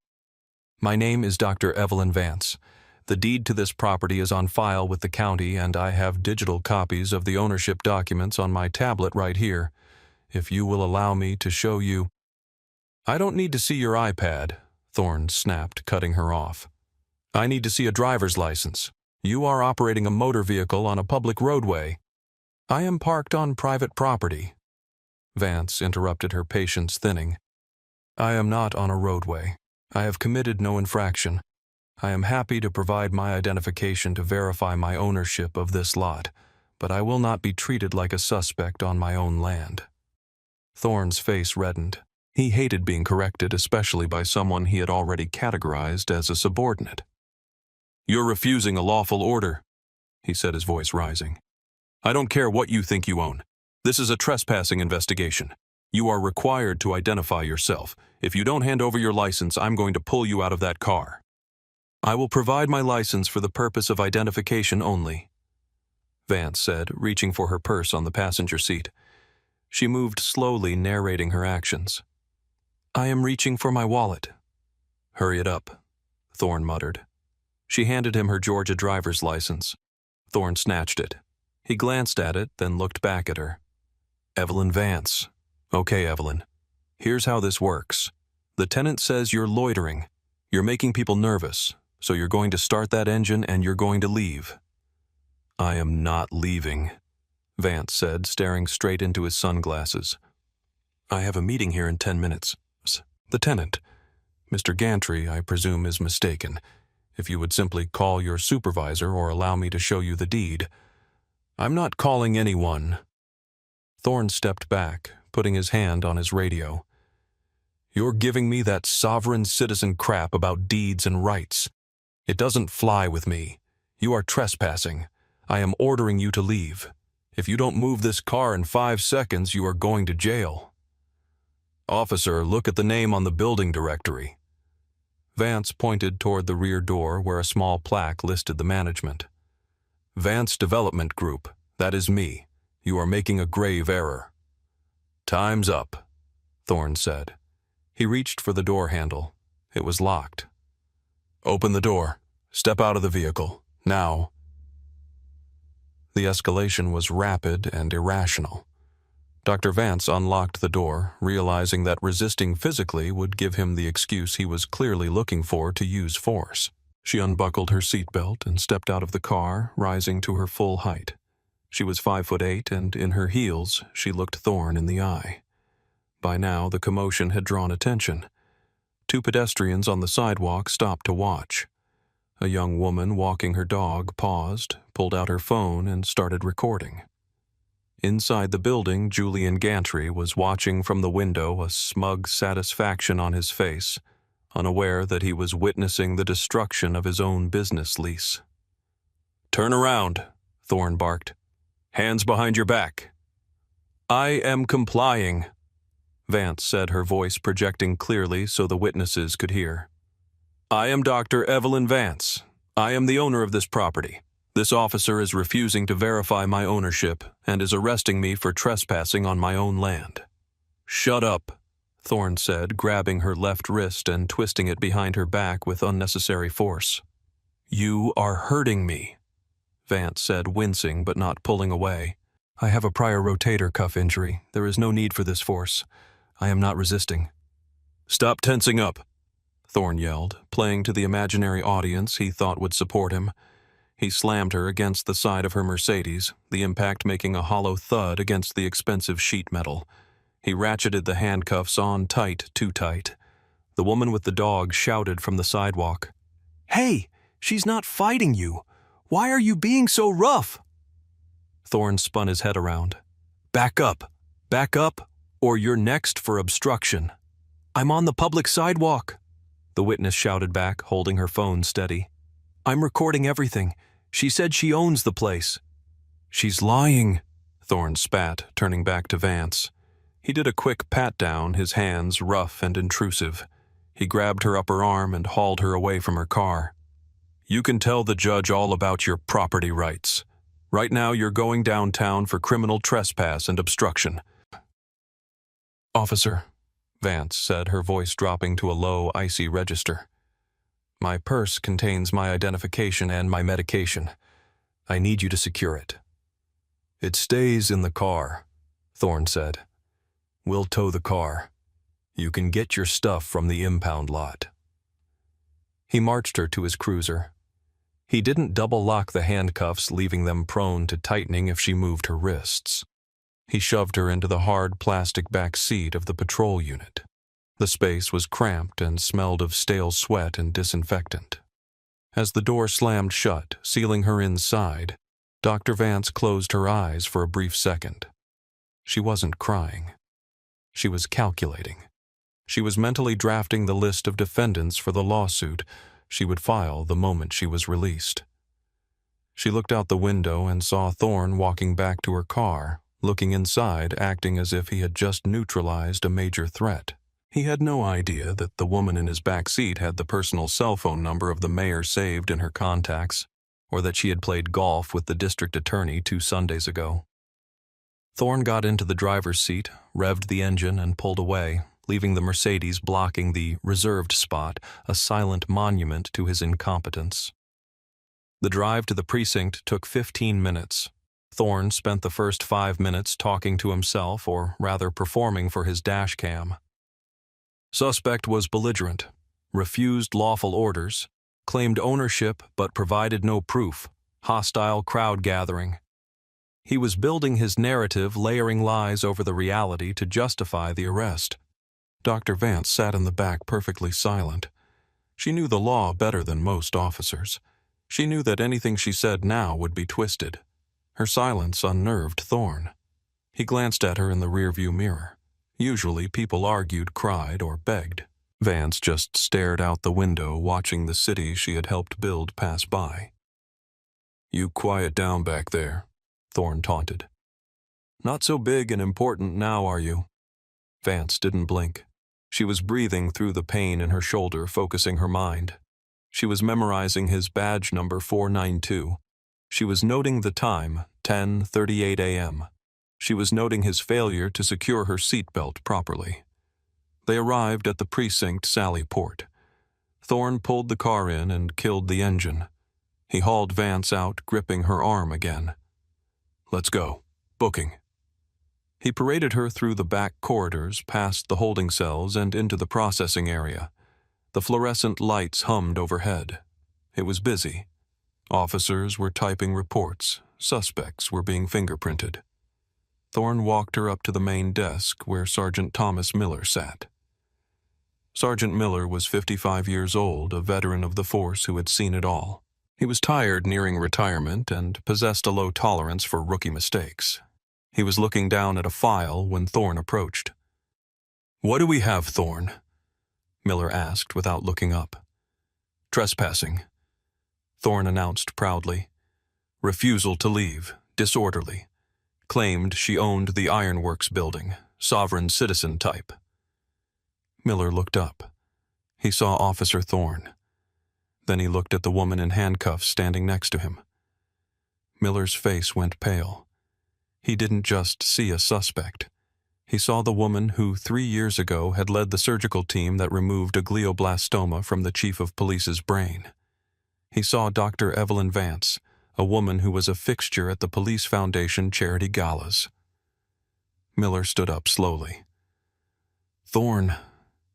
"My name is Dr. Evelyn Vance. The deed to this property is on file with the county, and I have digital copies of the ownership documents on my tablet right here. If you will allow me to show you—" "I don't need to see your iPad," Thorne snapped, cutting her off. "I need to see a driver's license. You are operating a motor vehicle on a public roadway." "I am parked on private property." Vance interrupted, her patience thinning. "I am not on a roadway. I have committed no infraction. I am happy to provide my identification to verify my ownership of this lot, but I will not be treated like a suspect on my own land." Thorne's face reddened. He hated being corrected, especially by someone he had already categorized as a subordinate. "You're refusing a lawful order," he said, his voice rising. "I don't care what you think you own. This is a trespassing investigation. You are required to identify yourself. If you don't hand over your license, I'm going to pull you out of that car." "I will provide my license for the purpose of identification only," Vance said, reaching for her purse on the passenger seat. She moved slowly, narrating her actions. "I am reaching for my wallet." "Hurry it up," Thorne muttered. She handed him her Georgia driver's license. Thorne snatched it. He glanced at it, then looked back at her. "Evelyn Vance. Okay, Evelyn. Here's how this works. The tenant says you're loitering. You're making people nervous, so you're going to start that engine and you're going to leave." "I am not leaving," Vance said, staring straight into his sunglasses. "I have a meeting here in 10 minutes. The tenant, Mr. Gantry, I presume, is mistaken. If you would simply call your supervisor or allow me to show you the deed." "I'm not calling anyone." Thorne stepped back, putting his hand on his radio. "You're giving me that sovereign citizen crap about deeds and rights. It doesn't fly with me. You are trespassing. I am ordering you to leave. If you don't move this car in 5 seconds, you are going to jail." "Officer, look at the name on the building directory." Vance pointed toward the rear door where a small plaque listed the management. "Vance Development Group. That is me. You are making a grave error." "Time's up," Thorne said. He reached for the door handle. It was locked. "Open the door. Step out of the vehicle. Now." The escalation was rapid and irrational. Dr. Vance unlocked the door, realizing that resisting physically would give him the excuse he was clearly looking for to use force. She unbuckled her seatbelt and stepped out of the car, rising to her full height. She was 5'8", and in her heels, she looked Thorne in the eye. By now, the commotion had drawn attention. 2 pedestrians on the sidewalk stopped to watch. A young woman walking her dog paused, pulled out her phone, and started recording. Inside the building, Julian Gantry was watching from the window, a smug satisfaction on his face, unaware that he was witnessing the destruction of his own business lease. "Turn around," Thorne barked. "Hands behind your back." "I am complying," Vance said, her voice projecting clearly so the witnesses could hear. "I am Dr. Evelyn Vance. I am the owner of this property. This officer is refusing to verify my ownership and is arresting me for trespassing on my own land." "Shut up," Thorne said, grabbing her left wrist and twisting it behind her back with unnecessary force. "You are hurting me," Vance said, wincing but not pulling away. "I have a prior rotator cuff injury. There is no need for this force. I am not resisting." "Stop tensing up," Thorne yelled, playing to the imaginary audience he thought would support him. He slammed her against the side of her Mercedes, the impact making a hollow thud against the expensive sheet metal. He ratcheted the handcuffs on tight, too tight. The woman with the dog shouted from the sidewalk, "Hey, she's not fighting you. Why are you being so rough?" Thorne spun his head around. Back up, or you're next for obstruction." "I'm on the public sidewalk," the witness shouted back, holding her phone steady. "I'm recording everything. She said she owns the place." "She's lying," Thorne spat, turning back to Vance. He did a quick pat-down, his hands rough and intrusive. He grabbed her upper arm and hauled her away from her car. "You can tell the judge all about your property rights. Right now you're going downtown for criminal trespass and obstruction." "Officer," Vance said, her voice dropping to a low, icy register. "My purse contains my identification and my medication. I need you to secure it." "It stays in the car," Thorne said. "We'll tow the car. You can get your stuff from the impound lot." He marched her to his cruiser. He didn't double-lock the handcuffs, leaving them prone to tightening if she moved her wrists. He shoved her into the hard plastic back seat of the patrol unit. The space was cramped and smelled of stale sweat and disinfectant. As the door slammed shut, sealing her inside, Dr. Vance closed her eyes for a brief second. She wasn't crying. She was calculating. She was mentally drafting the list of defendants for the lawsuit she would file the moment she was released. She looked out the window and saw Thorne walking back to her car, looking inside, acting as if he had just neutralized a major threat. He had no idea that the woman in his back seat had the personal cell phone number of the mayor saved in her contacts, or that she had played golf with the district attorney 2 Sundays ago. Thorne got into the driver's seat, revved the engine, and pulled away, leaving the Mercedes blocking the reserved spot, a silent monument to his incompetence. The drive to the precinct took 15 minutes. Thorne spent the first 5 minutes talking to himself, or rather performing for his dash cam. Suspect was belligerent, refused lawful orders, claimed ownership but provided no proof, hostile crowd gathering. He was building his narrative, layering lies over the reality to justify the arrest. Dr. Vance sat in the back perfectly silent. She knew the law better than most officers. She knew that anything she said now would be twisted. Her silence unnerved Thorne. He glanced at her in the rearview mirror. Usually people argued, cried, or begged. Vance just stared out the window, watching the city she had helped build pass by. "You quiet down back there," Thorne taunted. "Not so big and important now, are you?" Vance didn't blink. She was breathing through the pain in her shoulder, focusing her mind. She was memorizing his badge number 492. She was noting the time, 10:38 a.m. She was noting his failure to secure her seatbelt properly. They arrived at the precinct sally port. Thorne pulled the car in and killed the engine. He hauled Vance out, gripping her arm again. "Let's go. Booking." He paraded her through the back corridors, past the holding cells, and into the processing area. The fluorescent lights hummed overhead. It was busy. Officers were typing reports. Suspects were being fingerprinted. Thorne walked her up to the main desk where Sergeant Thomas Miller sat. Sergeant Miller was 55 years old, a veteran of the force who had seen it all. He was tired, nearing retirement, and possessed a low tolerance for rookie mistakes. He was looking down at a file when Thorne approached. "What do we have, Thorne?" Miller asked without looking up. "Trespassing," Thorne announced proudly. "Refusal to leave, disorderly. Claimed she owned the ironworks building, sovereign citizen type." Miller looked up. He saw Officer Thorne. Then he looked at the woman in handcuffs standing next to him. Miller's face went pale. He didn't just see a suspect. He saw the woman who 3 years ago had led the surgical team that removed a glioblastoma from the chief of police's brain. He saw Dr. Evelyn Vance, a woman who was a fixture at the Police Foundation charity galas. Miller stood up slowly. "Thorne,"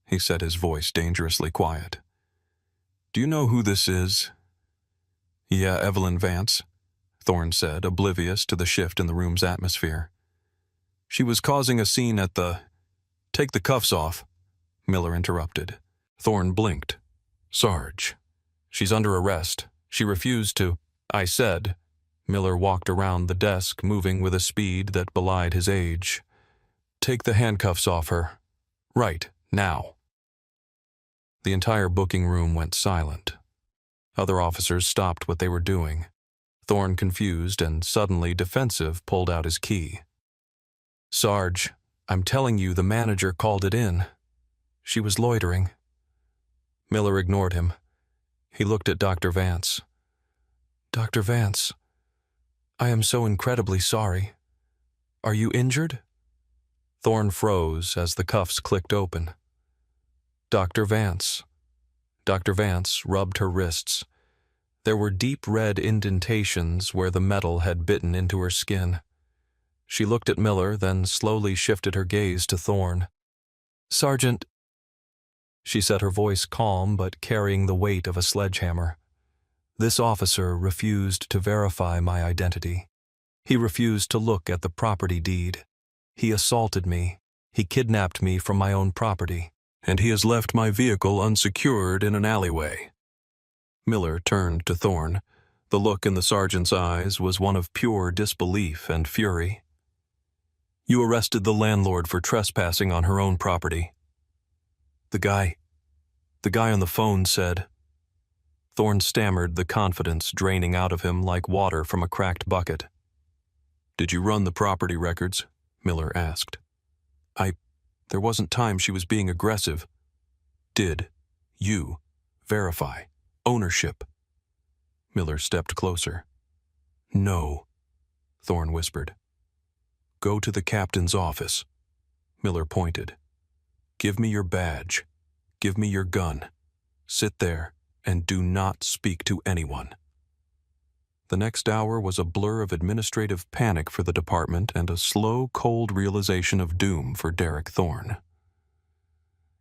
he said, his voice dangerously quiet. "Do you know who this is?" "Yeah, Evelyn Vance," Thorne said, oblivious to the shift in the room's atmosphere. "She was causing a scene at the—" "Take the cuffs off," Miller interrupted. Thorne blinked. "Sarge, she's under arrest. She refused to—" "I said." Miller walked around the desk, moving with a speed that belied his age. "Take the handcuffs off her. Right, now." The entire booking room went silent. Other officers stopped what they were doing. Thorne, confused and suddenly defensive, pulled out his key. "Sarge, I'm telling you, the manager called it in. She was loitering." Miller ignored him. He looked at Dr. Vance. "Dr. Vance, I am so incredibly sorry. Are you injured?" Thorne froze as the cuffs clicked open. "Dr. Vance." Dr. Vance rubbed her wrists. There were deep red indentations where the metal had bitten into her skin. She looked at Miller, then slowly shifted her gaze to Thorne. "Sergeant," she said, her voice calm but carrying the weight of a sledgehammer. "This officer refused to verify my identity. He refused to look at the property deed. He assaulted me. He kidnapped me from my own property. And he has left my vehicle unsecured in an alleyway." Miller turned to Thorne. The look in the sergeant's eyes was one of pure disbelief and fury. "You arrested the landlord for trespassing on her own property." The guy on the phone said." Thorne stammered, the confidence draining out of him like water from a cracked bucket. "Did you run the property records?" Miller asked. There wasn't time. She was being aggressive." "Did you verify ownership?" Miller stepped closer. "No," Thorne whispered. "Go to the captain's office." Miller pointed. "Give me your badge. Give me your gun. Sit there and do not speak to anyone." The next hour was a blur of administrative panic for the department and a slow, cold realization of doom for Derek Thorne.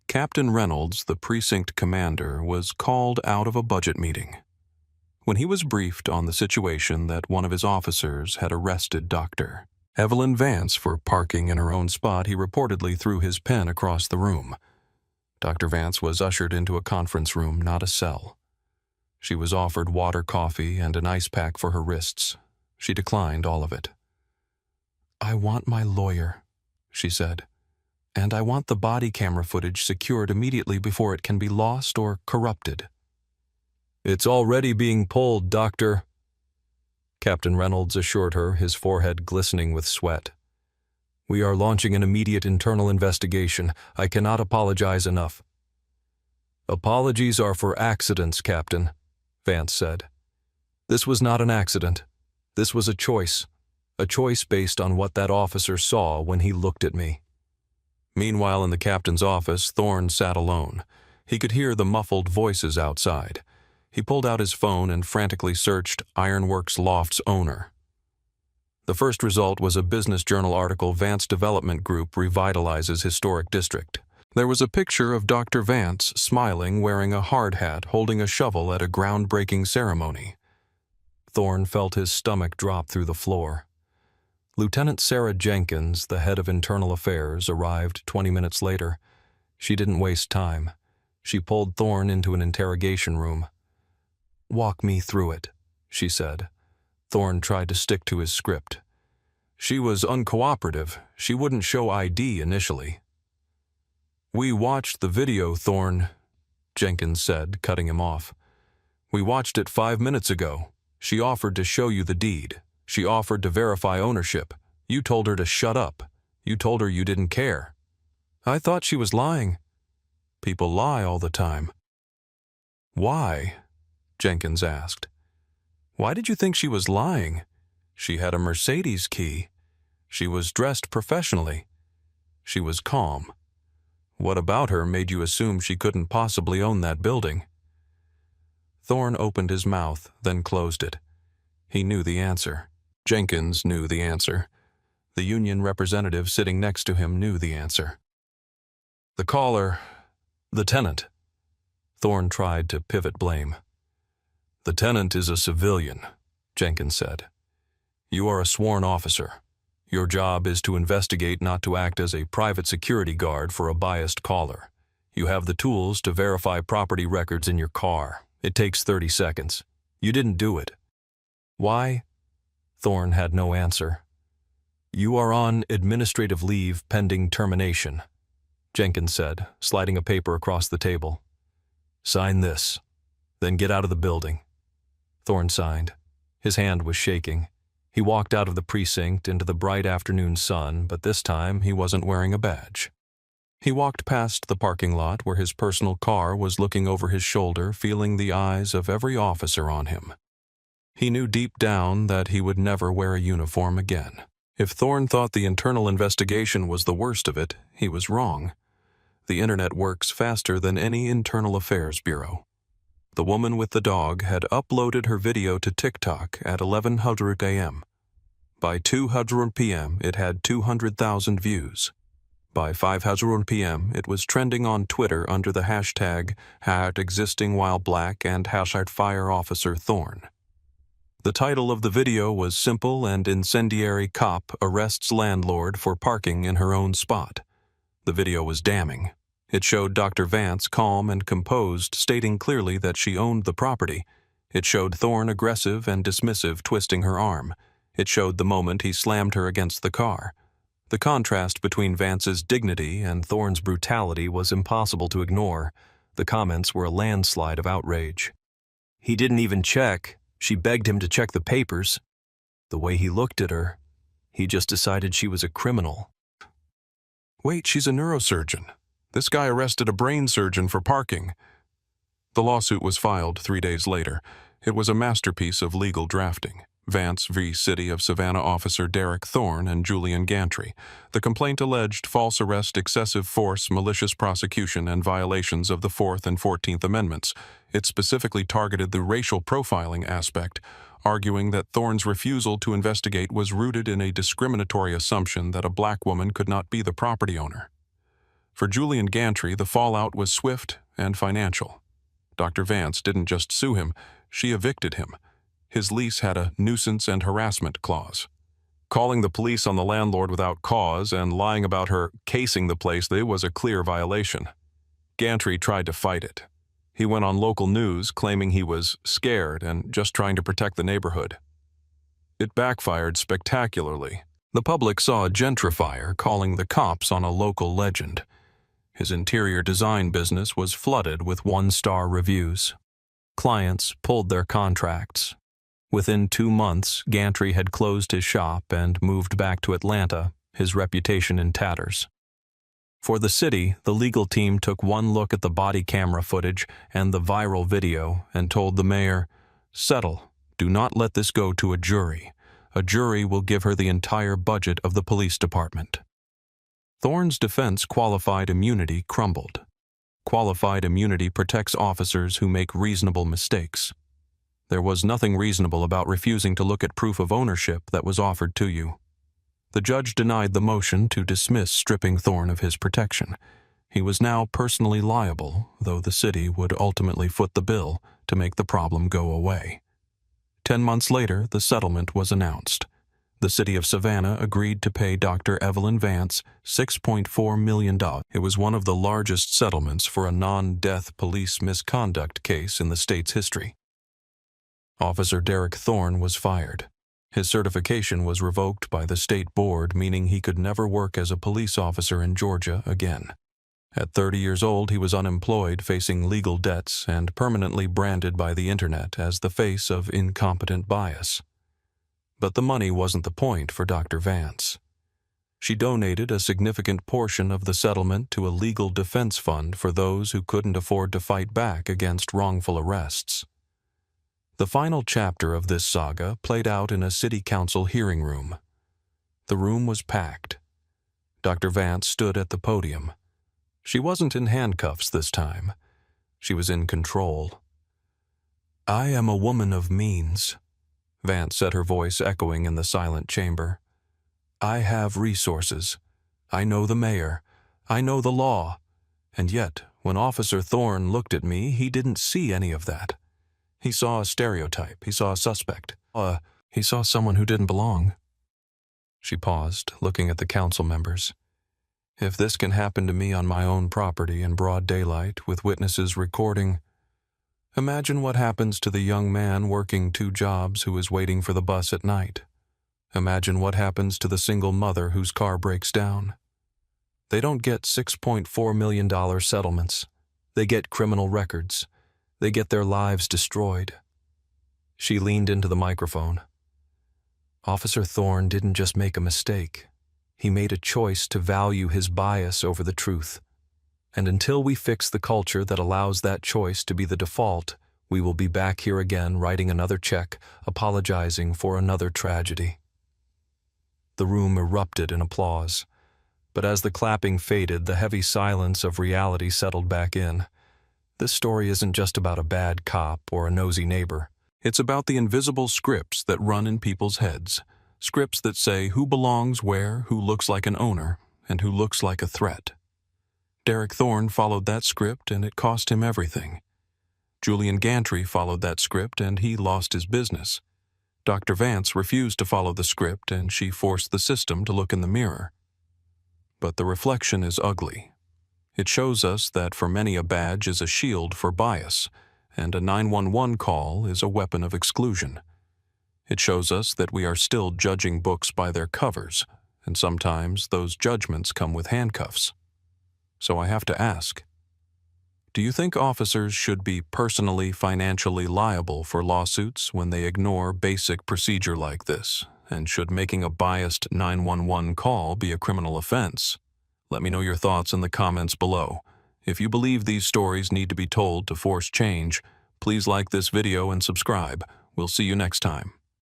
Captain Reynolds, the precinct commander, was called out of a budget meeting. When he was briefed on the situation that one of his officers had arrested Dr. Evelyn Vance for parking in her own spot, he reportedly threw his pen across the room. Dr. Vance was ushered into a conference room, not a cell. She was offered water, coffee, and an ice pack for her wrists. She declined all of it. "I want my lawyer," she said, "and I want the body camera footage secured immediately before it can be lost or corrupted." "It's already being pulled, Doctor," Captain Reynolds assured her, his forehead glistening with sweat. "We are launching an immediate internal investigation. I cannot apologize enough." "Apologies are for accidents, Captain," Vance said. "This was not an accident. This was a choice based on what that officer saw when he looked at me." Meanwhile, in the captain's office, Thorne sat alone. He could hear the muffled voices outside. He pulled out his phone and frantically searched Ironworks Loft's owner. The first result was a Business Journal article: Vance Development Group revitalizes historic district. There was a picture of Dr. Vance smiling, wearing a hard hat, holding a shovel at a groundbreaking ceremony. Thorne felt his stomach drop through the floor. Lieutenant Sarah Jenkins, the head of Internal Affairs, arrived 20 minutes later. She didn't waste time. She pulled Thorne into an interrogation room. "Walk me through it," she said. Thorne tried to stick to his script. She was uncooperative. She wouldn't show ID initially. "We watched the video, Thorne," Jenkins said, cutting him off. "We watched it 5 minutes ago. She offered to show you the deed. She offered to verify ownership. You told her to shut up. You told her you didn't care." "I thought she was lying." "People lie all the time." "Why?" Jenkins asked. "Why did you think she was lying? She had a Mercedes key. She was dressed professionally. She was calm. What about her made you assume she couldn't possibly own that building?" Thorne opened his mouth, then closed it. He knew the answer. Jenkins knew the answer. The union representative sitting next to him knew the answer. "The caller, the tenant." Thorne tried to pivot blame. "The tenant is a civilian," Jenkins said. "You are a sworn officer. Your job is to investigate, not to act as a private security guard for a biased caller. You have the tools to verify property records in your car. It takes 30 seconds. You didn't do it." "Why?" Thorne had no answer. "You are on administrative leave pending termination," Jenkins said, sliding a paper across the table. "Sign this, then get out of the building." Thorne signed. His hand was shaking. He walked out of the precinct into the bright afternoon sun, but this time he wasn't wearing a badge. He walked past the parking lot where his personal car was, looking over his shoulder, feeling the eyes of every officer on him. He knew deep down that he would never wear a uniform again. If Thorne thought the internal investigation was the worst of it, he was wrong. The internet works faster than any internal affairs bureau. The woman with the dog had uploaded her video to TikTok at 1100 a.m. By 200 p.m., it had 200,000 views. By 500 p.m., it was trending on Twitter under the hashtag #existingwhileblack and #fireofficerthorne. The title of the video was simple and incendiary: "Cop arrests landlord for parking in her own spot." The video was damning. It showed Dr. Vance calm and composed, stating clearly that she owned the property. It showed Thorne aggressive and dismissive, twisting her arm. It showed the moment he slammed her against the car. The contrast between Vance's dignity and Thorne's brutality was impossible to ignore. The comments were a landslide of outrage. "He didn't even check. She begged him to check the papers." The way he looked at her, he just decided she was a criminal. "Wait, she's a neurosurgeon. This guy arrested a brain surgeon for parking." The lawsuit was filed 3 days later. It was a masterpiece of legal drafting. Vance v. City of Savannah officer Derek Thorne and Julian Gantry. The complaint alleged false arrest, excessive force, malicious prosecution, and violations of the 4th and 14th Amendments. It specifically targeted the racial profiling aspect, arguing that Thorne's refusal to investigate was rooted in a discriminatory assumption that a black woman could not be the property owner. For Julian Gantry, the fallout was swift and financial. Dr. Vance didn't just sue him, she evicted him. His lease had a nuisance and harassment clause. Calling the police on the landlord without cause and lying about her casing the place was a clear violation. Gantry tried to fight it. He went on local news claiming he was scared and just trying to protect the neighborhood. It backfired spectacularly. The public saw a gentrifier calling the cops on a local legend. His interior design business was flooded with 1-star reviews. Clients pulled their contracts. Within 2 months, Gantry had closed his shop and moved back to Atlanta, his reputation in tatters. For the city, the legal team took one look at the body camera footage and the viral video and told the mayor, "Settle. Do not let this go to a jury. A jury will give her the entire budget of the police department." Thorne's defense qualified immunity crumbled. Qualified immunity protects officers who make reasonable mistakes. There was nothing reasonable about refusing to look at proof of ownership that was offered to you. The judge denied the motion to dismiss stripping Thorne of his protection. He was now personally liable, though the city would ultimately foot the bill to make the problem go away. 10 months later, the settlement was announced. The city of Savannah agreed to pay Dr. Evelyn Vance $6.4 million. It was one of the largest settlements for a non-death police misconduct case in the state's history. Officer Derek Thorne was fired. His certification was revoked by the state board, meaning he could never work as a police officer in Georgia again. At 30 years old, he was unemployed, facing legal debts, and permanently branded by the internet as the face of incompetent bias. But the money wasn't the point for Dr. Vance. She donated a significant portion of the settlement to a legal defense fund for those who couldn't afford to fight back against wrongful arrests. The final chapter of this saga played out in a city council hearing room. The room was packed. Dr. Vance stood at the podium. She wasn't in handcuffs this time. She was in control. "I am a woman of means," Vance said, her voice echoing in the silent chamber. "I have resources. I know the mayor. I know the law. And yet, when Officer Thorne looked at me, he didn't see any of that. He saw a stereotype. He saw a suspect. He saw someone who didn't belong." She paused, looking at the council members. "If this can happen to me on my own property in broad daylight with witnesses recording, imagine what happens to the young man working 2 jobs who is waiting for the bus at night. Imagine what happens to the single mother whose car breaks down. They don't get $6.4 million settlements. They get criminal records. They get their lives destroyed." She leaned into the microphone. "Officer Thorne didn't just make a mistake. He made a choice to value his bias over the truth. And until we fix the culture that allows that choice to be the default, we will be back here again writing another check, apologizing for another tragedy." The room erupted in applause. But as the clapping faded, the heavy silence of reality settled back in. This story isn't just about a bad cop or a nosy neighbor. It's about the invisible scripts that run in people's heads. Scripts that say who belongs where, who looks like an owner, and who looks like a threat. Derek Thorne followed that script, and it cost him everything. Julian Gantry followed that script, and he lost his business. Dr. Vance refused to follow the script, and she forced the system to look in the mirror. But the reflection is ugly. It shows us that for many a badge is a shield for bias, and a 911 call is a weapon of exclusion. It shows us that we are still judging books by their covers, and sometimes those judgments come with handcuffs. So I have to ask, do you think officers should be personally, financially liable for lawsuits when they ignore basic procedure like this? And should making a biased 911 call be a criminal offense? Let me know your thoughts in the comments below. If you believe these stories need to be told to force change, please like this video and subscribe. We'll see you next time.